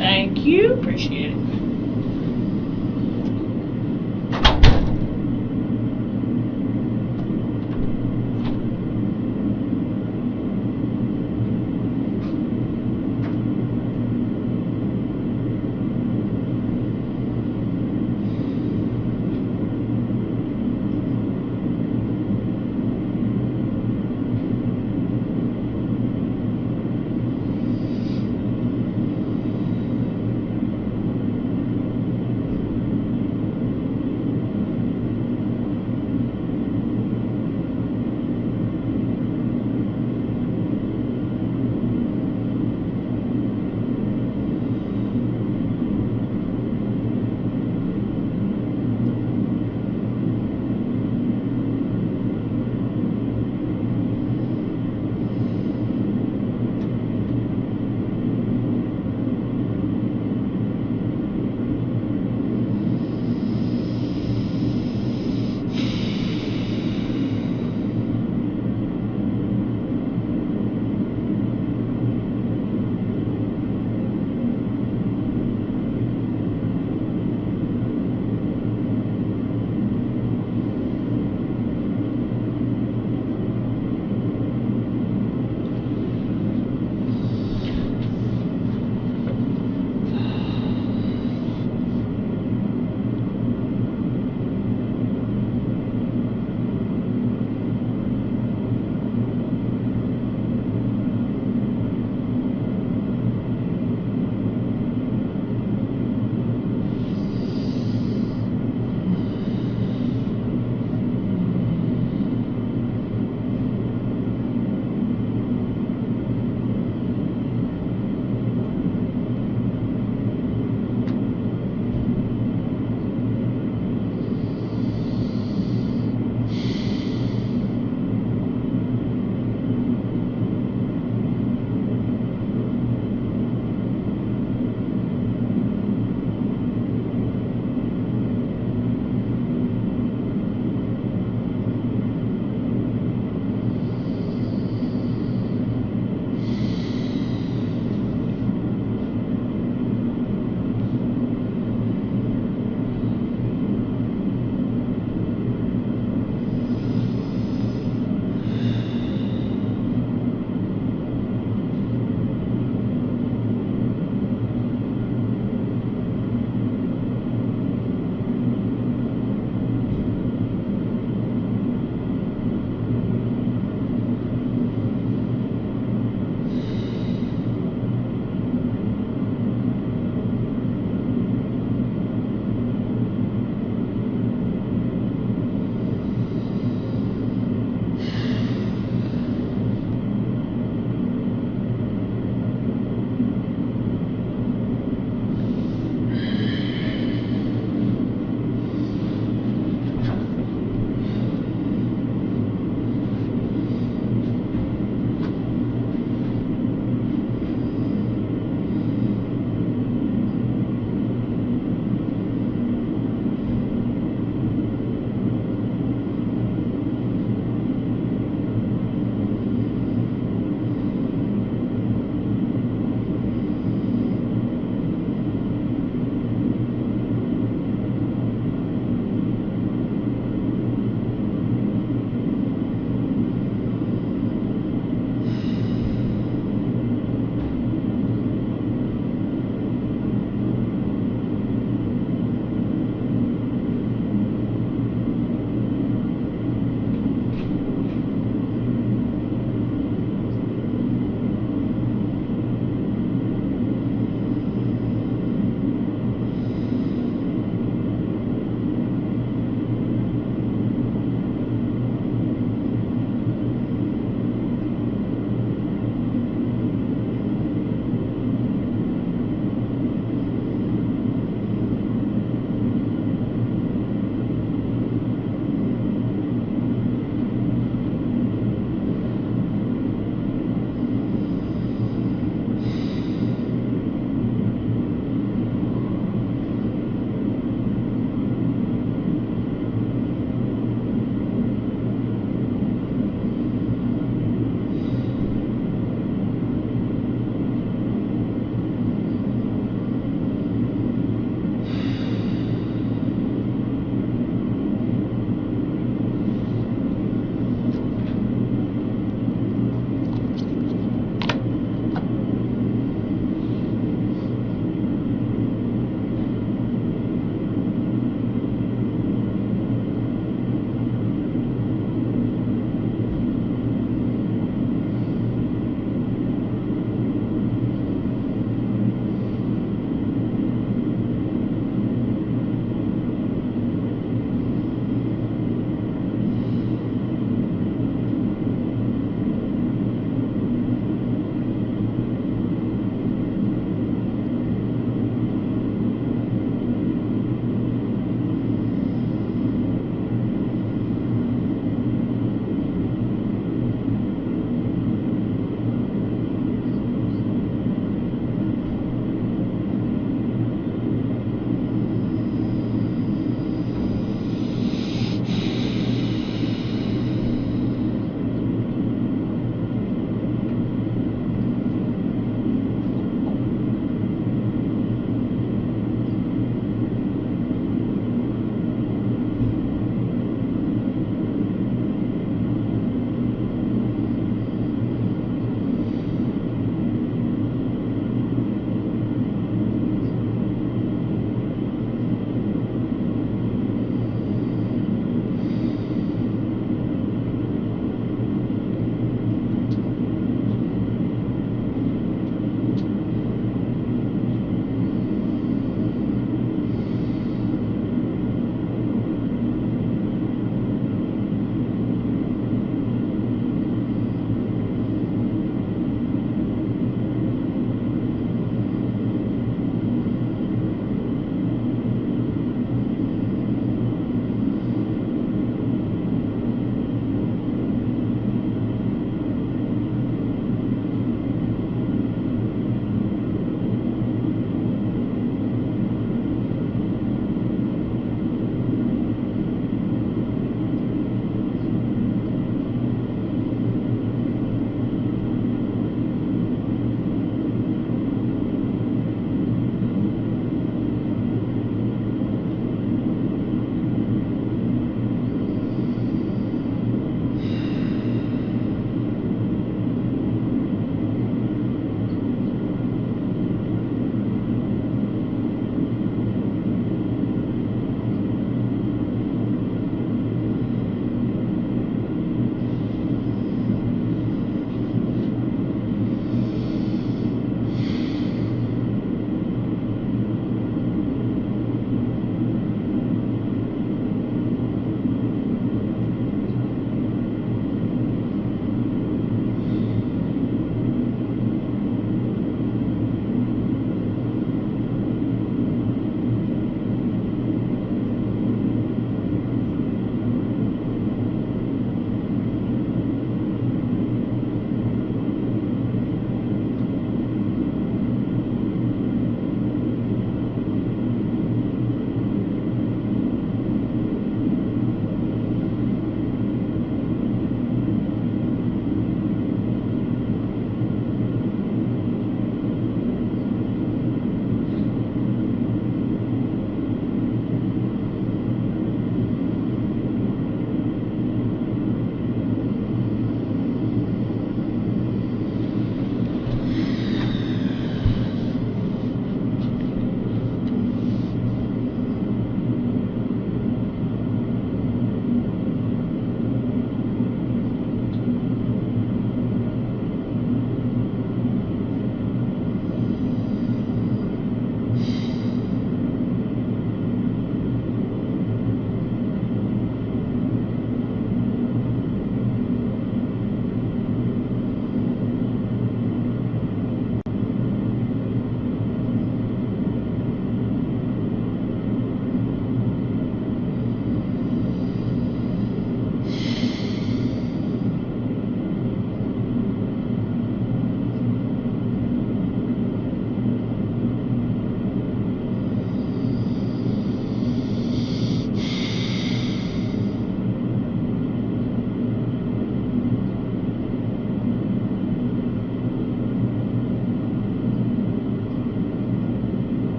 Thank you. Appreciate it.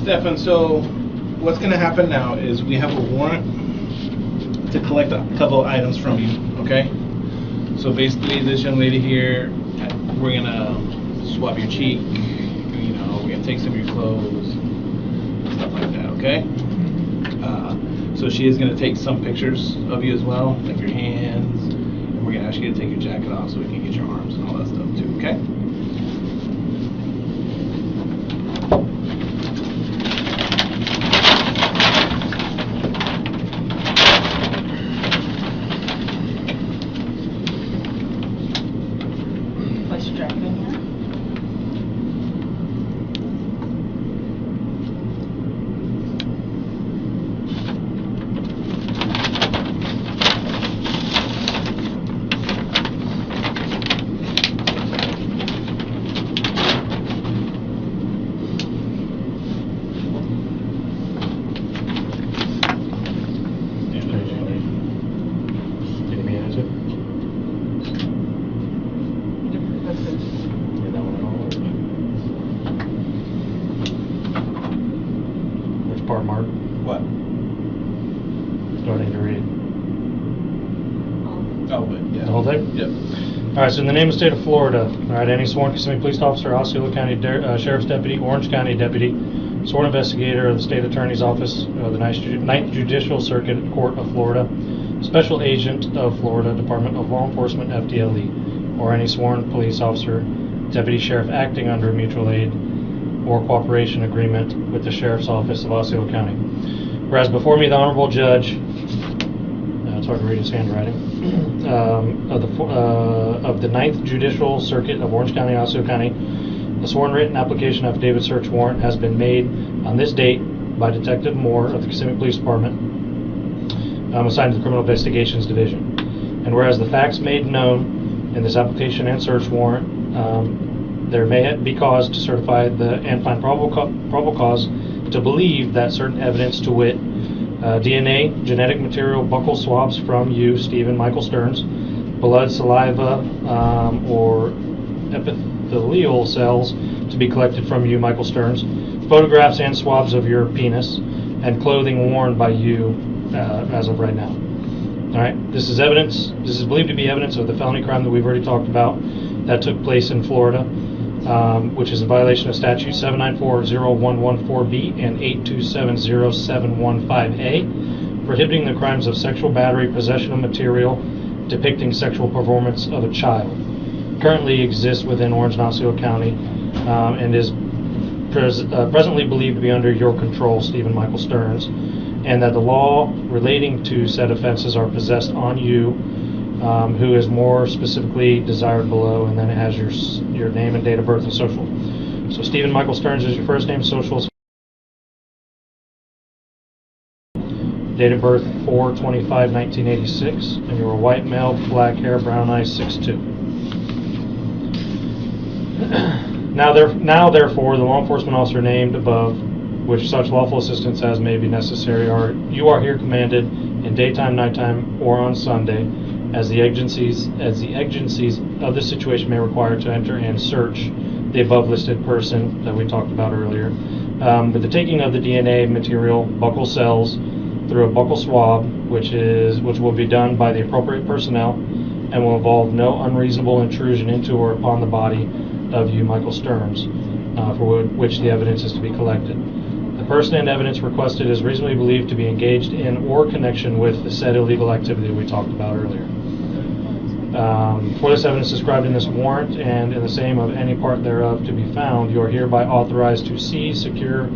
Stefan, so what's going to happen now is we have a warrant to collect a couple of items from you, okay? So basically, this young lady here, we're going to swab your cheek, you know, we're going to take some of your clothes, stuff like that, okay? So she is going to take some pictures of you as well, like your hands, and we're going to ask you to take your jacket off so we can get your arms and all that stuff too, okay? Place your jacket in here. That's good. Which part, Mark? What? Starting to read. Oh, but yeah. The whole thing? Yep. All right, so in the name of the state of Florida, all right, any sworn Kissimmee police officer, Osceola County Sheriff's Deputy, Orange County Deputy, sworn investigator of the State Attorney's Office of the Ninth Judicial Circuit Court of Florida, special agent of Florida Department of Law Enforcement, FDLE, or any sworn police officer, deputy sheriff acting under a mutual aid or cooperation agreement with the Sheriff's Office of Osceola County. Whereas before me, the Honorable Judge, it's hard to read his handwriting, of the Ninth Judicial Circuit of Orange County, Osceola County, a sworn written application affidavit search warrant has been made on this date by Detective Moore of the Kissimmee Police Department, assigned to the Criminal Investigations Division. And whereas the facts made known in this application and search warrant, there may be cause to certify and find probable cause to believe that certain evidence, to wit, DNA, genetic material, buccal swabs from you, Stephen Michael Stearns, blood, saliva, or epithelial cells to be collected from you, Michael Stearns, photographs and swabs of your penis, and clothing worn by you as of right now. All right, this is evidence. This is believed to be evidence of the felony crime that we've already talked about that took place in Florida, which is in violation of statute 7940114B and 8270715A, prohibiting the crimes of sexual battery, possession of material depicting sexual performance of a child. Currently exists within Orange and Osceola County, and is presently believed to be under your control, Stephen Michael Stearns, and that the law relating to said offenses are possessed on you, who is more specifically desired below, and then it has your name and date of birth and social. So Stephen Michael Stearns is your first name, social, date of birth 4/25/1986, and you're a white male, black hair, brown eyes, 6'2". Now therefore, the law enforcement officer named above, which such lawful assistance as may be necessary, you are here commanded in daytime, nighttime, or on Sunday, as the agencies of this situation may require, to enter and search the above listed person that we talked about earlier, with the taking of the DNA material, buccal cells, through a buccal swab, which will be done by the appropriate personnel, and will involve no unreasonable intrusion into or upon the body of you, Michael Stearns, for which the evidence is to be collected. The person and evidence requested is reasonably believed to be engaged in or connection with the said illegal activity we talked about earlier. For this evidence described in this warrant and in the same of any part thereof to be found, you are hereby authorized to seize, secure,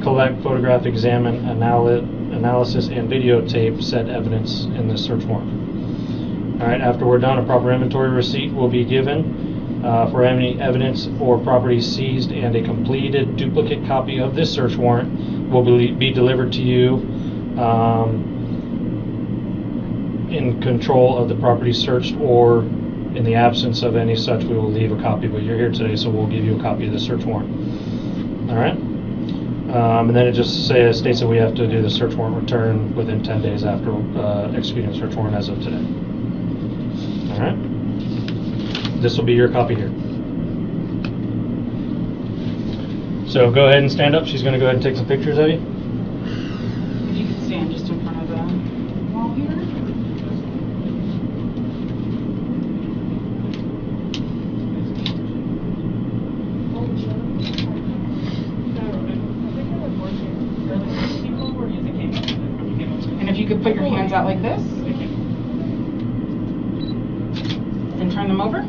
collect, photograph, examine, analysis, and videotape said evidence in this search warrant. All right, after we're done, a proper inventory receipt will be given for any evidence or property seized, and a completed duplicate copy of this search warrant will be delivered to you in control of the property searched, or in the absence of any such, we will leave a copy, but you're here today, so we'll give you a copy of the search warrant. All right? And then it just states that we have to do the search warrant return within 10 days after executing the search warrant as of today. All right? This will be your copy here. So go ahead and stand up. She's going to go ahead and take some pictures of you. If you could stand just in front of the wall here. And if you could put your hands out like this. And turn them over.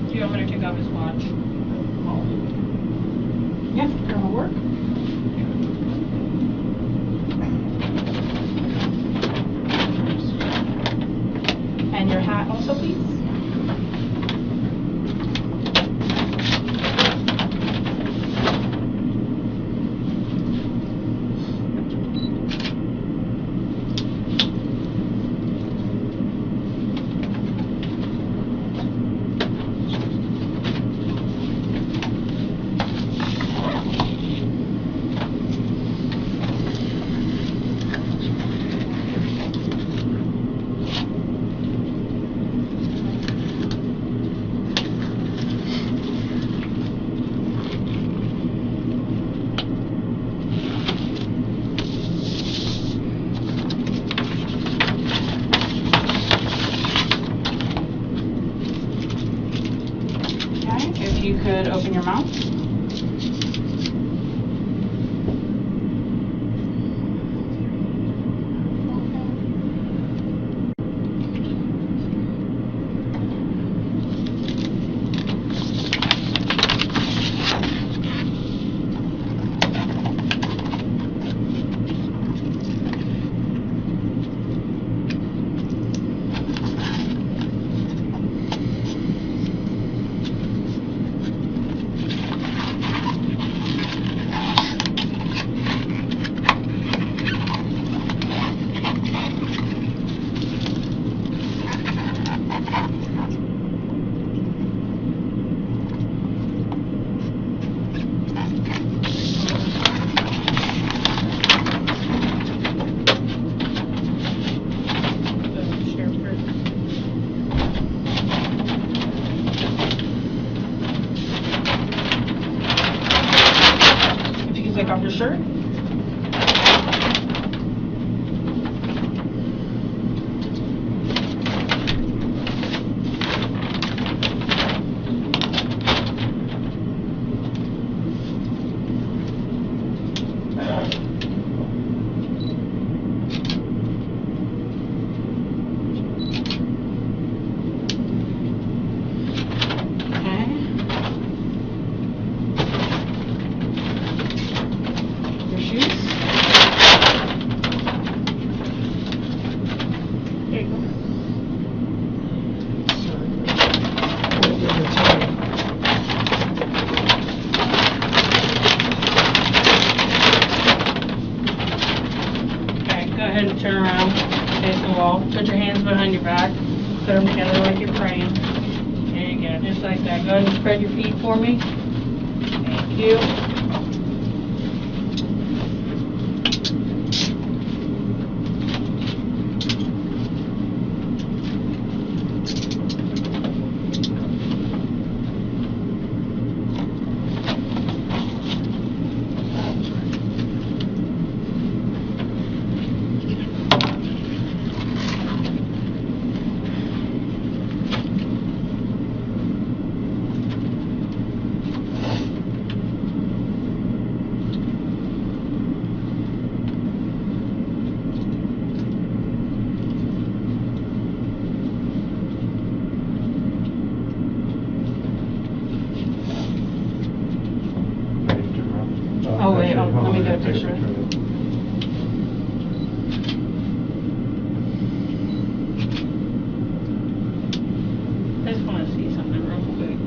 Do you want me to take off his watch? Yeah, that'll work. And your hat also, please. Okay, if you could open your mouth. If you could take off your shirt. Your shoes. There you go. Okay, go ahead and turn around, face the wall. Put your hands behind your back. Put them together like you're praying. There you go, just like that. Go ahead and spread your feet for me. Thank you. Oh, wait, let me get a picture. I just want to see something real quick.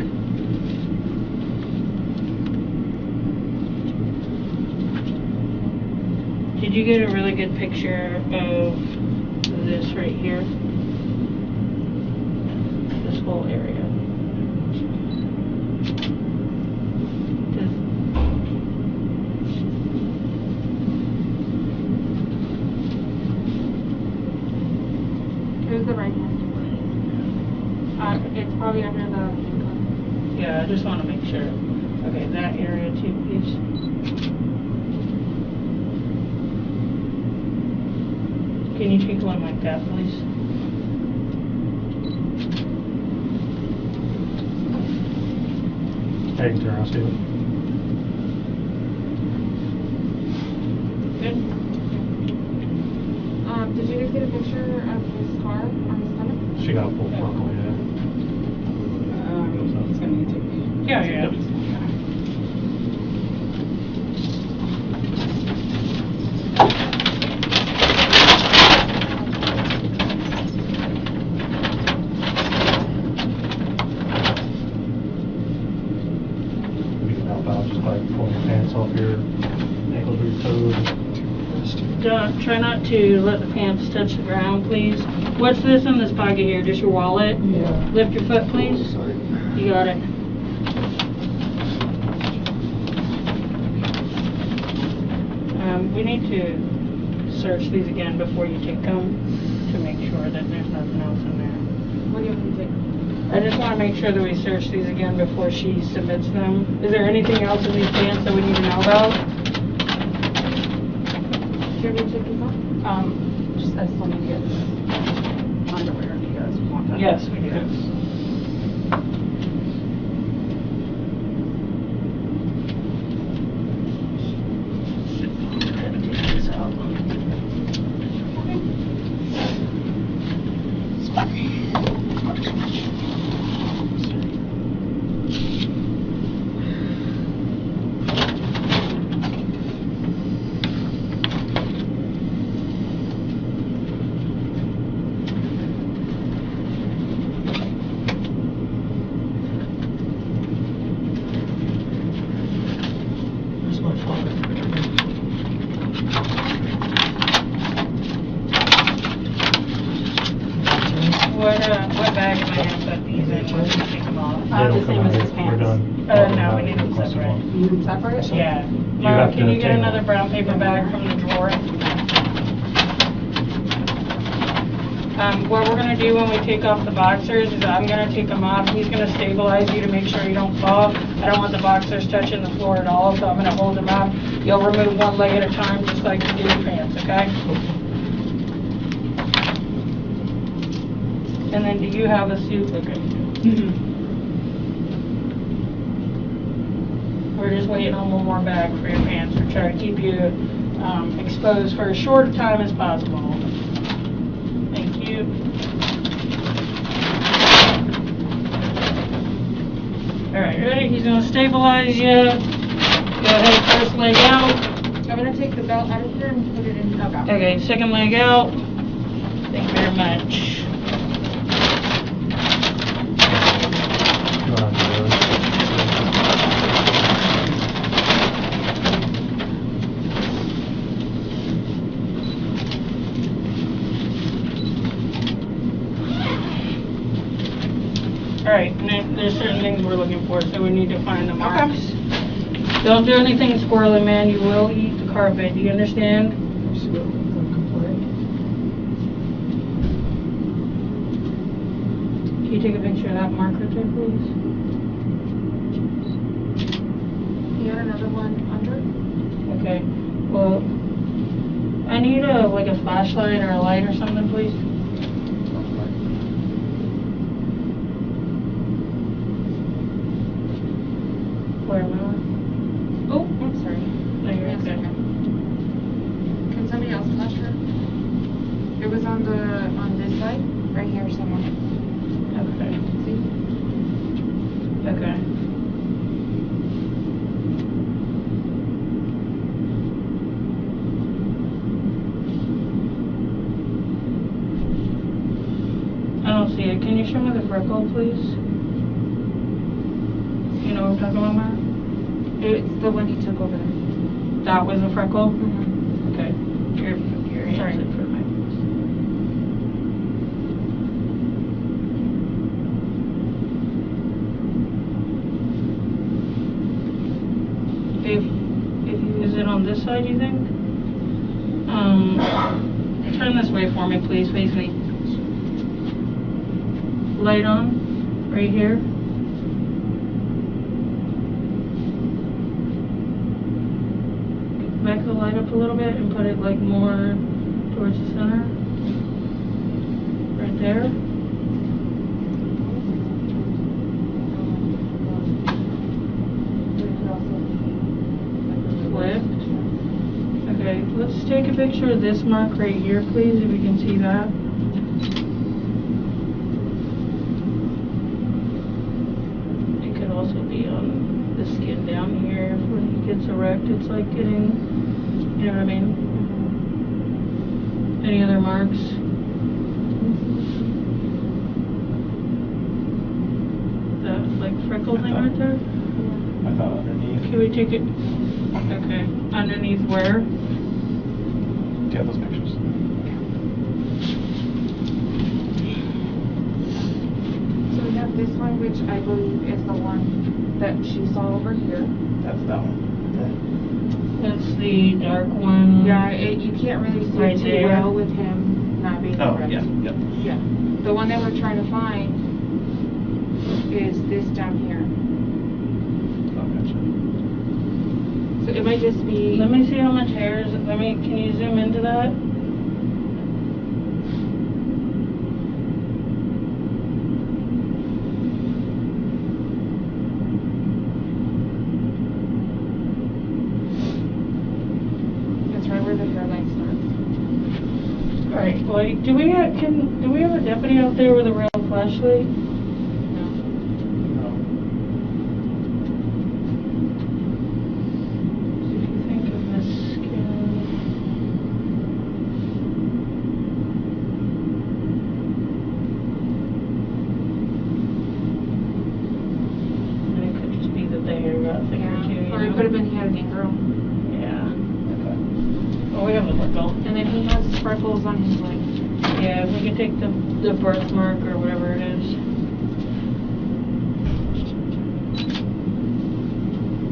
Did you get a really good picture of this right here? This whole area. Here's the right hand. It's probably under the handcuff. Yeah, I just want to make sure. Okay, that area too, please. Can you take one like that, please? Hey, turn around, Steven. Good. Did you guys get a picture of his scar on his stomach? She got a full frontal, yeah. He's gonna need to take. Yeah, yeah. We can help out just by pulling your pants off your ankles or your toes. Try not to let the pants touch the ground, please. What's this in this pocket here? Just your wallet? Yeah. Lift your foot, please. Sorry. You got it. We need to search these again before you take them to make sure that there's nothing else in there. What do you want me to take? I just want to make sure that we search these again before she submits them. Is there anything else in these pants that we need to know about? Do you want me to take these off? Just, I still need to get underwear if you guys want that. Yes, we do. Where's my father? What bag am I going to put these in once you take them off? They don't The come same out as here. his We're pants. done. No, we need them Request separate. one. You need them separate? Yeah. You Mom, have can to you get take another them. brown paper bag from the drawer? What we're gonna do when we take off the boxers is I'm gonna take them off. He's gonna stabilize you to make sure you don't fall. I don't want the boxers touching the floor at all, so I'm gonna hold them up. You'll remove one leg at a time, just like you do your pants, okay? And then do you have a suit? Okay. We're just waiting on one more bag for your pants. We're trying to keep you exposed for as short a time as possible. Thank you. All right, ready? He's gonna stabilize you. Go ahead, first leg out. I'm gonna take the belt out of here and put it in. Okay. Okay, second leg out. Thank you very much. Go on, Joe. All right, and there's certain things we're looking for, so we need to find the marks. Don't do anything squirrely, man. You will eat the carpet. Do you understand? Can you take a picture of that marker too, please? You got another one under? Okay. Well, I need like a flashlight or a light or something, please. Where am I? Oh, I'm sorry. No, you're Yes, okay. Can somebody else flash her? It was on this side, right here somewhere. Okay. See? Okay. I don't see it. Can you show me the freckle, please? You know what I'm talking about, Mara? It's the one he took over there. That was a freckle? Mm-hmm. Okay. Your hands Sorry. in front of my If you, is it on this side, you think? Turn this way for me, please, face me. Light on, right here. up a little bit and put it like more towards the center. Right there. Flipped. Okay, let's take a picture of this mark right here, please, if you can see that. It could also be on the skin down here when he gets erect. It's like getting, you know what I mean? Any other marks? That like freckle thing right there? I thought underneath. Can we take it? Okay. Underneath where? Do you have those pictures? So we have this one, which I believe is the one that she saw over here. That's that one. That's the dark one. Yeah, you can't really see Right it too there. well with him not being Oh, erect. yeah, yep. Yeah. The one that we're trying to find is this down here. Oh, gotcha. So it might just be. Let me see how much hair is. Can you zoom into that? It's right where the hairline starts. Alright, well, do we have a deputy out there with a real flashlight? No. See if you think of the skin. And it could just be that the hair got thicker too, Yeah. Or you it know? could have been he had an ingrown. Yeah. Okay. Well, we have the freckle. And then he has freckles on his leg. Yeah, if we could take the birthmark or whatever it is.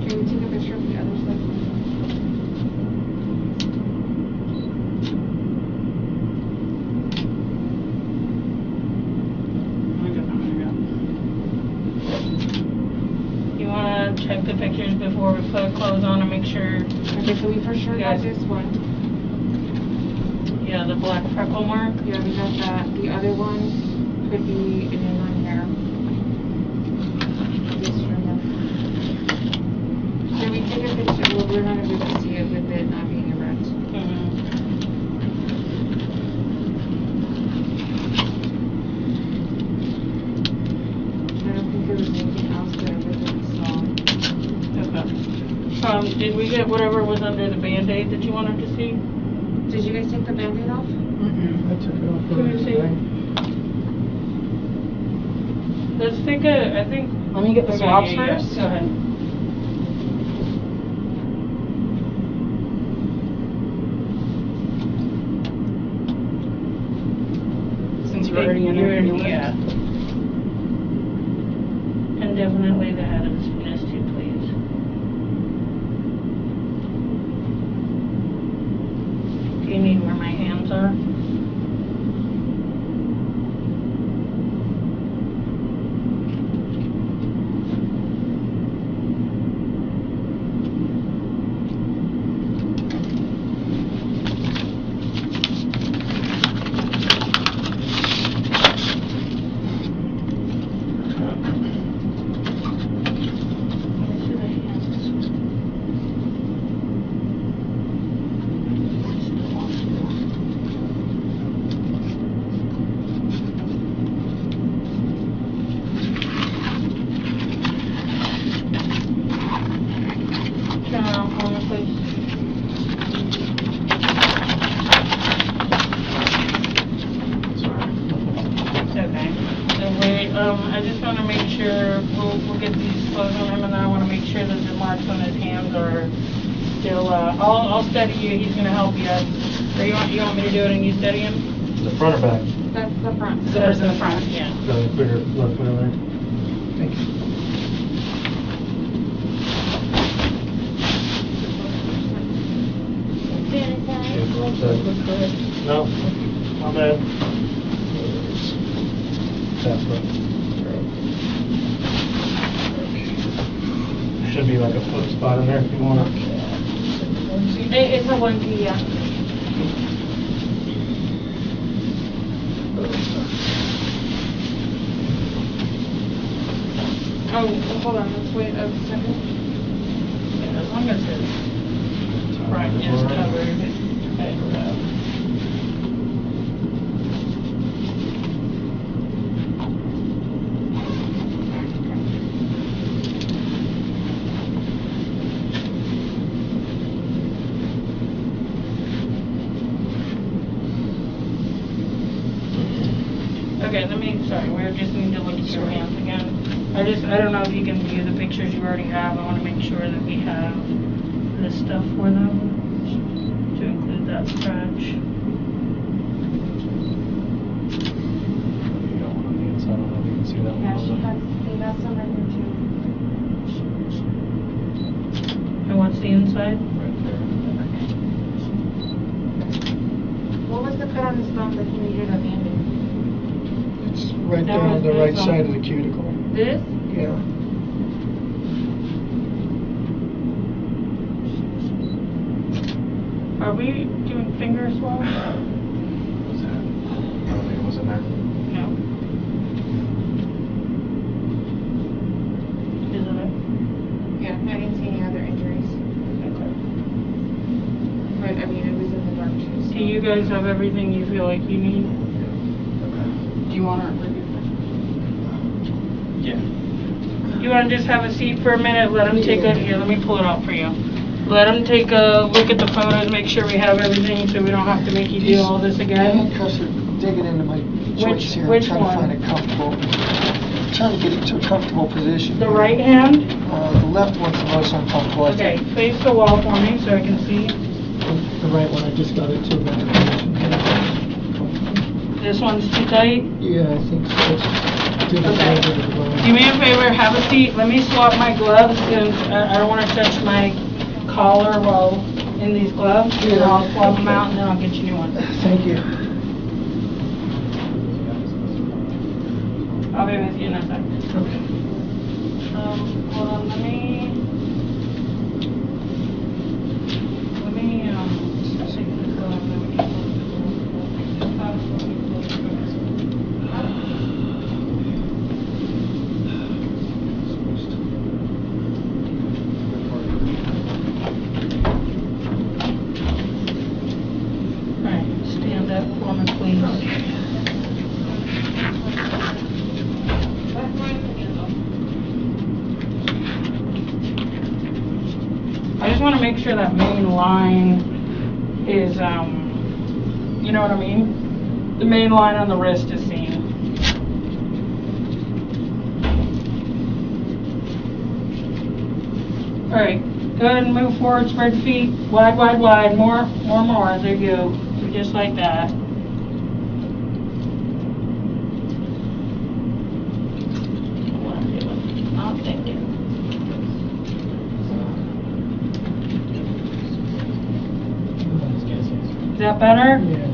Can we take a picture of the other side? You wanna check the pictures before we put clothes on and make sure, Okay, so we for sure got Yes. this one. yeah, the black freckle mark? Yeah, we got that. The other one could be an inline hair. This trimmer. Can we take a picture? Well, we're not gonna be able to see it with it not being erect. I don't think there was anything else that I really saw. Okay. Did we get whatever was under the Band-Aid that you wanted to see? Did you guys take the Band-Aid off? I took it off. Can we see? Let's take I think. Let me get the Okay, swabs yeah, first. Go ahead. Since you're already in there. Yeah. And definitely the head of his penis too, please. Do you need where my hands are? Turn around for me, please. It's okay. And I just want to make sure, we'll get these clothes on him, and then I want to make sure that the marks on his hands are still, I'll steady you, he's going to help you. Or you want me to do it and you steady him? The front or back? That's the front. The person in the front, yeah. Put your left foot in there. Thank you. Yeah, wrong side. No, not bad. That's right. Should be like a foot spot in there if you want it. It's a 1P, yeah. Oh, hold on, let's wait a second. Yeah, as long as his front is covered. Okay, sorry, we just need to look at your hands again. I don't know if you can view the pictures you already have. I want to make sure that we have this stuff for them to include that scratch. You got one on the inside, I don't know if you can see that one. Yeah, they got some right here too. And what's the inside? Right there. What was the cut on his thumb that he needed a band-aid? It's right That there on was the right this one. side of the cuticle. This? Yeah. Are we doing finger swab? What was that? I don't think it was in there. No. Isn't it? Yeah, I didn't see any other injuries. Okay. But, I mean, it was in the dark too, so. Do you guys have everything you feel like you need? Do you want to review Yeah. You want to just have a seat for a minute? Let him take a, here, let me pull it out for you. Let him take a look at the photos, make sure we have everything so we don't have to make you do all this again. Handcuffs are digging into my joints here. which I'm trying one? to find it comfortable. Trying to get it to a comfortable position. The right hand? The left one's the most uncomfortable. I Okay, think. face the wall for me so I can see. The right one, I just got it to a better position. This one's too tight. Yeah, I think so. It's digging Okay. over the bone. Do me a favor, have a seat. Let me swap my gloves since I don't want to touch my collar while in these gloves. And Yeah. I'll swap them out and then I'll get you new ones. Thank you. I'll be with you in a second. Okay. Hold on, let me take this off, then we can close Alright, stand up for me, please. I just want to make sure that main line is, you know what I mean? The main line on the wrist is seen. All right, go ahead and move forward, spread your feet, wide, wide, wide, more, there you go, just like that. What I'm doing, not thinking. Is that better? Yeah.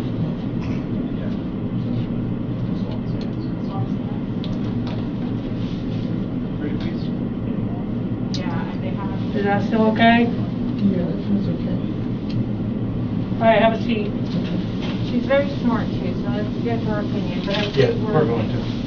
Yeah, they have. Is that still okay? Yeah, that's okay. All right, have a seat. She's very smart too, so let's get her opinion, but I think Yeah, we're going to.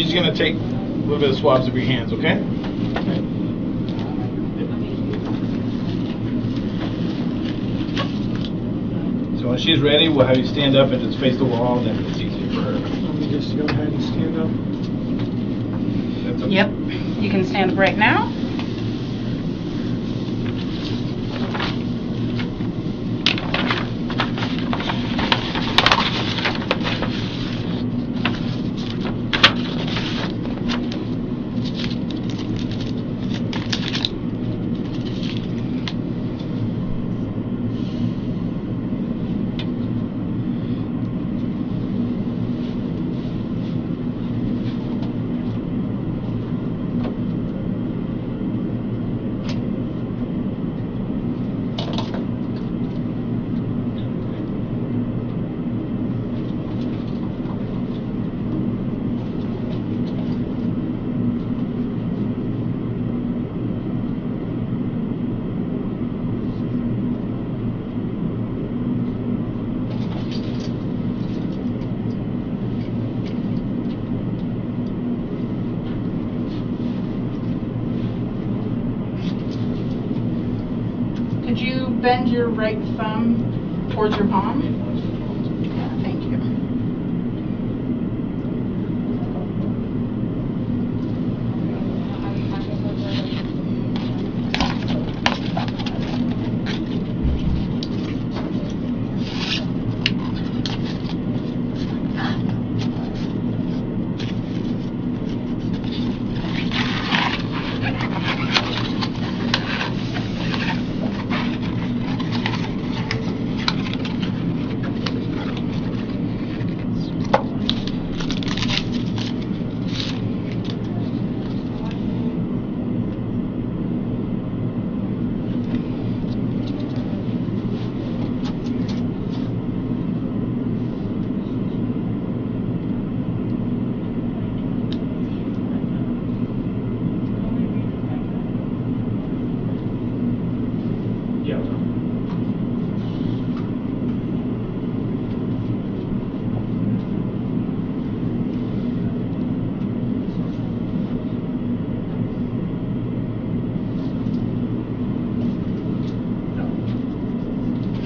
she's going to take a little bit of swabs of your hands, okay? Okay. So when she's ready, we'll have you stand up and just face the wall, and then it's easier for her. Let me just go ahead and stand up. That's okay. Yep, you can stand up right now. Could you bend your right thumb towards your palm? Yeah, thank you.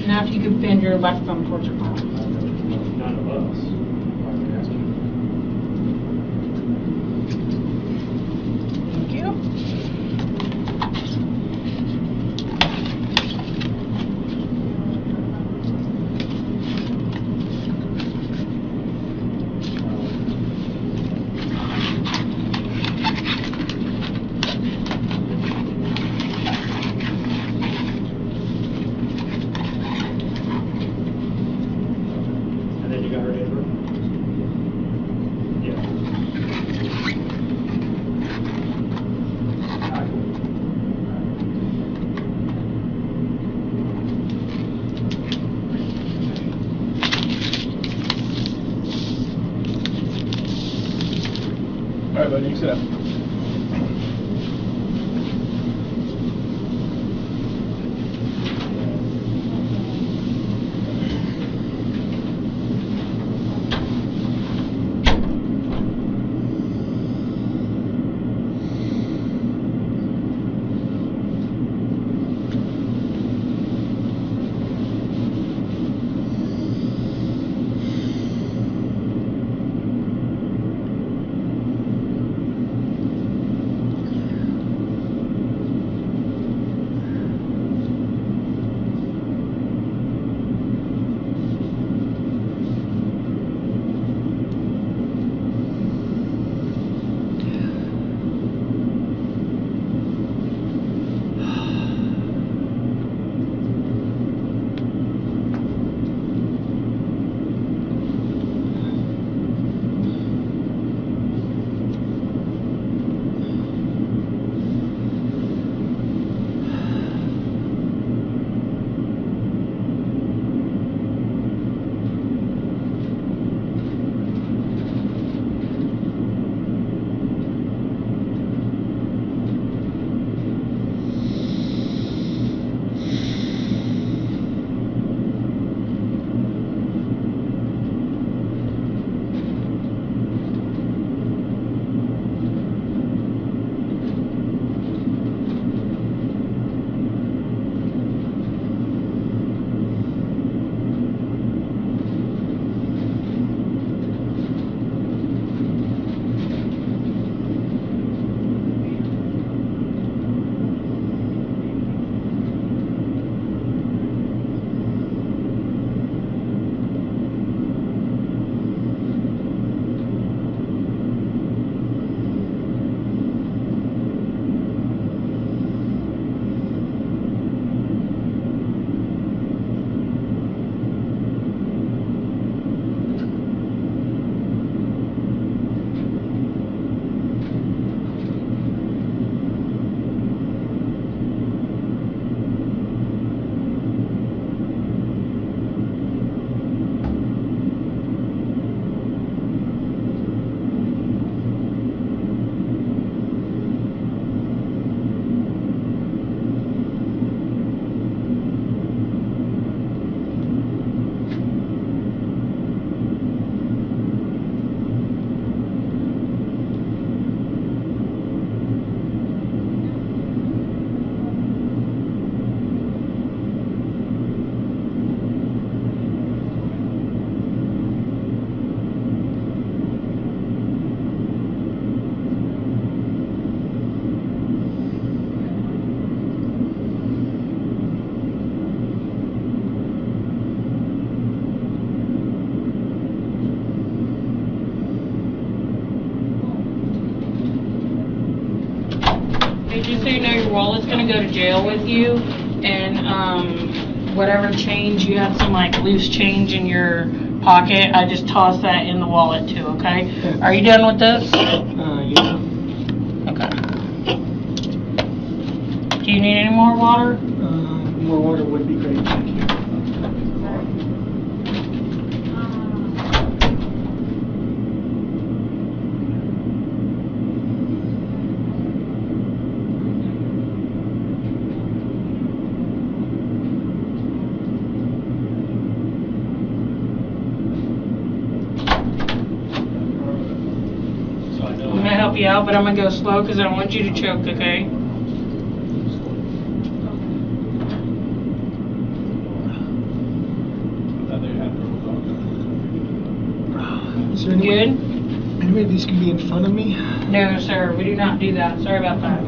Now if you could bend your left thumb towards your palm. None of us. Thank you. And then you got her neighbor? Yeah. All right, buddy, you sit up. jail with you, and whatever change, you had some like loose change in your pocket, I just tossed that in the wallet too, okay? Are you done with this? Yeah. Okay. Do you need any more water? More water would be great, thank you. I'm gonna help you out, but I'm gonna go slow because I don't want you to choke, okay? Is there any way, Good? any way these can be in front of me? No, sir, we do not do that. Sorry about that.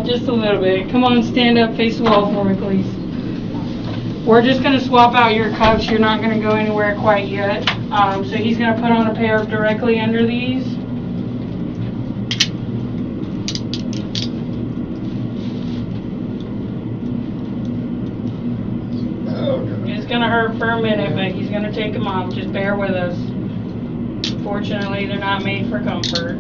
Just a little bit. Come on, stand up, face the wall for me, please. We're just gonna swap out your cuffs. You're not gonna go anywhere quite yet. So he's gonna put on a pair directly under these. It's gonna hurt for a minute, but he's gonna take them off. Just bear with us. Fortunately, they're not made for comfort.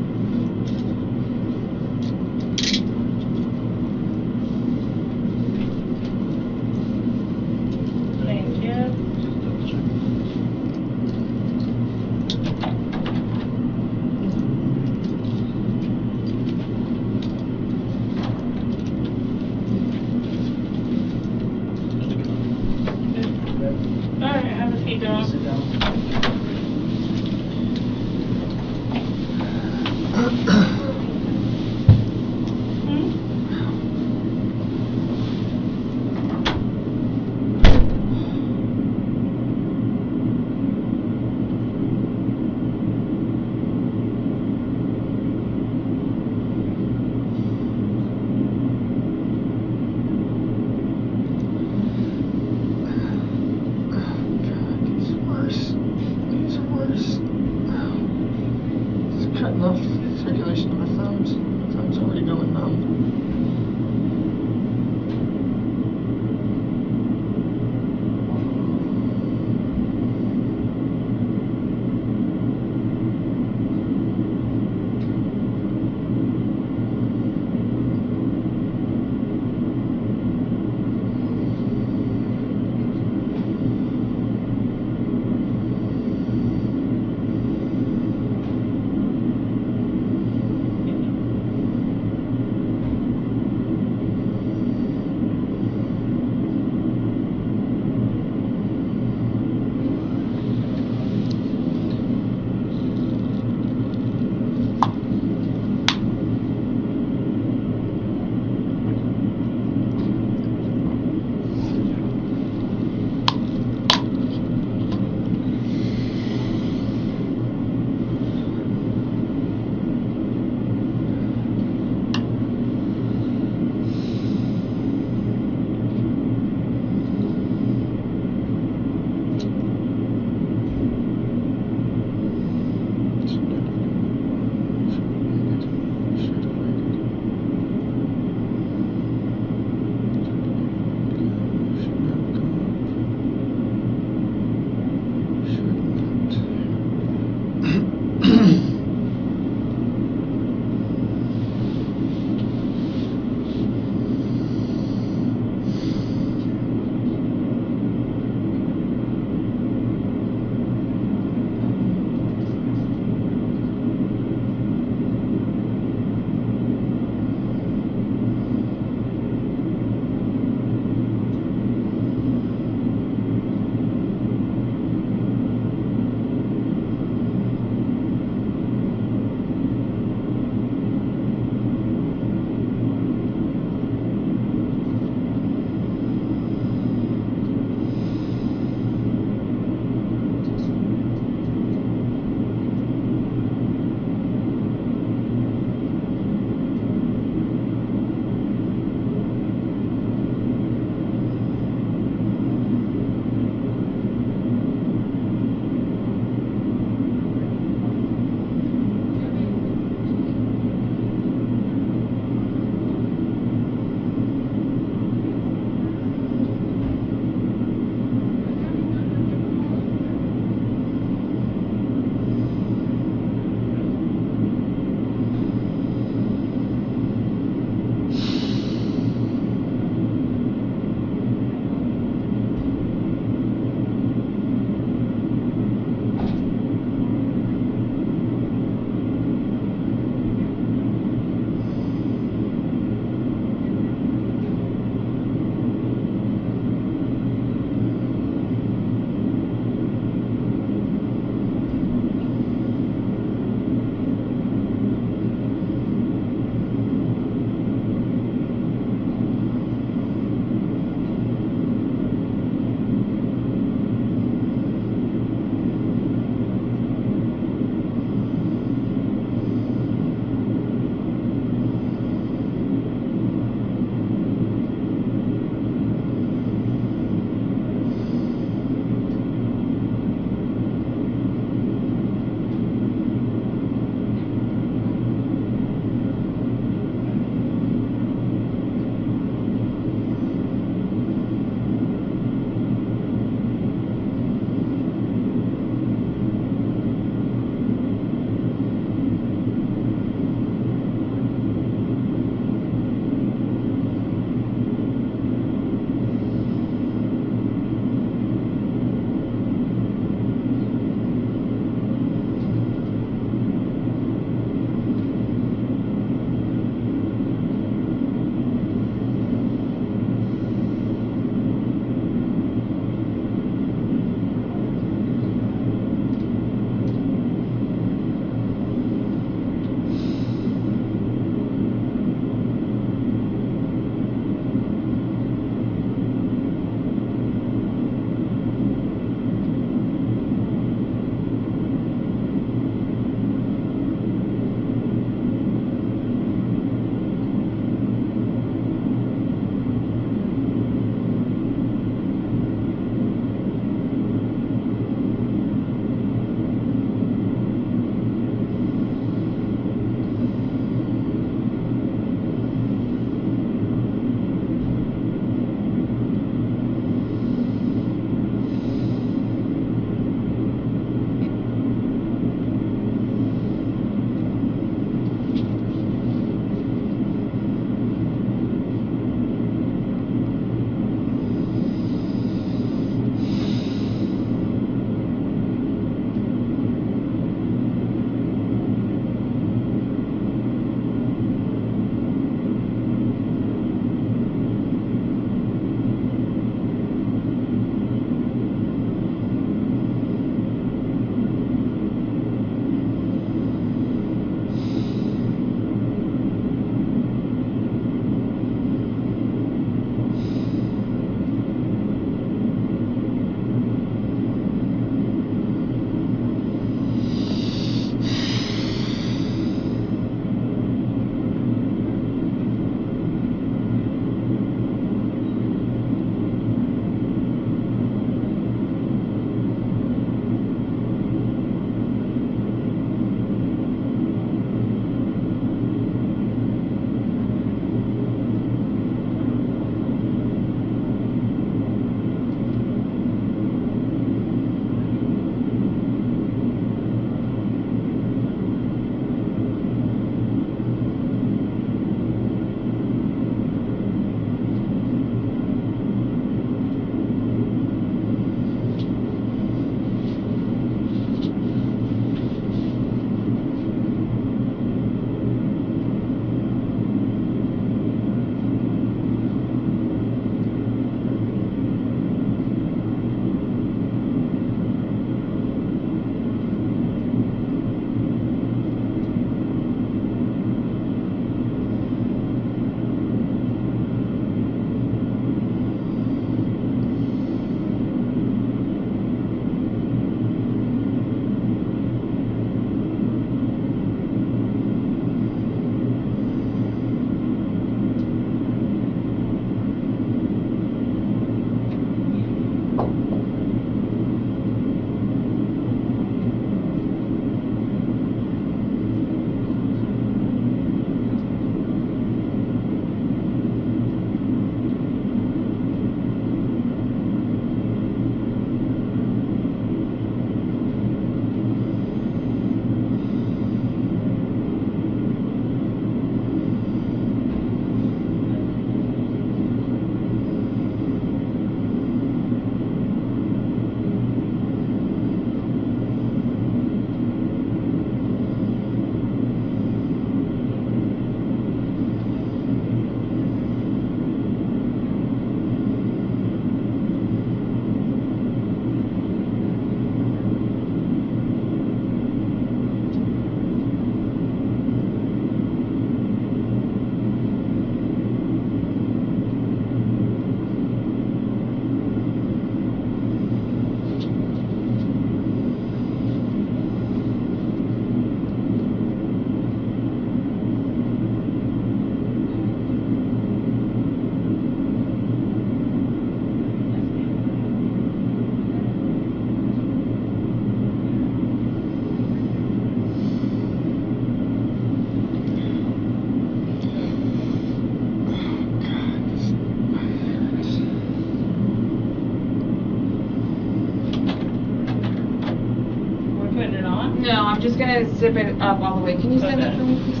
No, I'm just gonna zip it up all the way. Can you stand Okay. up for me, please?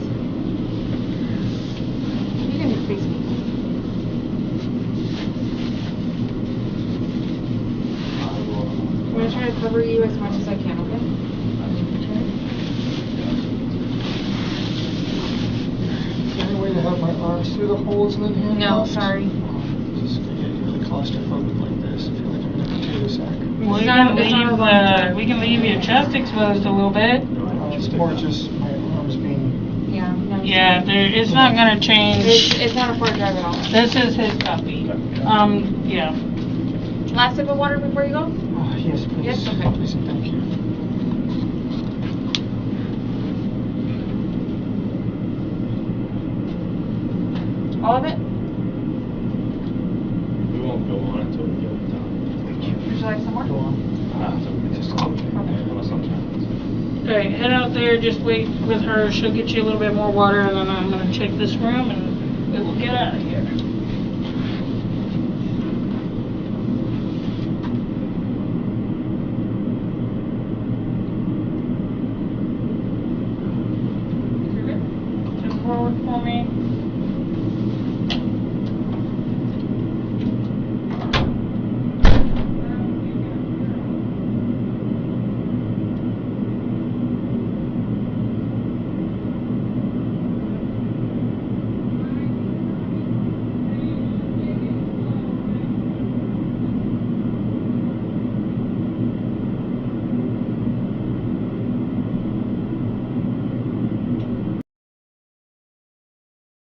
You can face me. I'm gonna try to cover you as much as I can, okay? Is there any way to have my arms through the holes and then handcuffed? No, sorry. Just gonna get really claustrophobic like this. I feel like I'm in a potato sack. We not- can it's not a leave long time. we can leave your chest exposed a little bit. It's more just my arms being. Yeah. No, Yeah, it's not gonna change. It's not a far drive at all. This is his puppy. Yeah. Last sip of water before you go? Oh, yes, please. Yes, okay. Please and thank you. All of it? We won't go on until we get it done. Thank you. Would you like some more? Go on. Just a little bit. Unless I'm trying. Alright, head out there, just wait with her, she'll get you a little bit more water, and then I'm gonna check this room, and we will get out of here.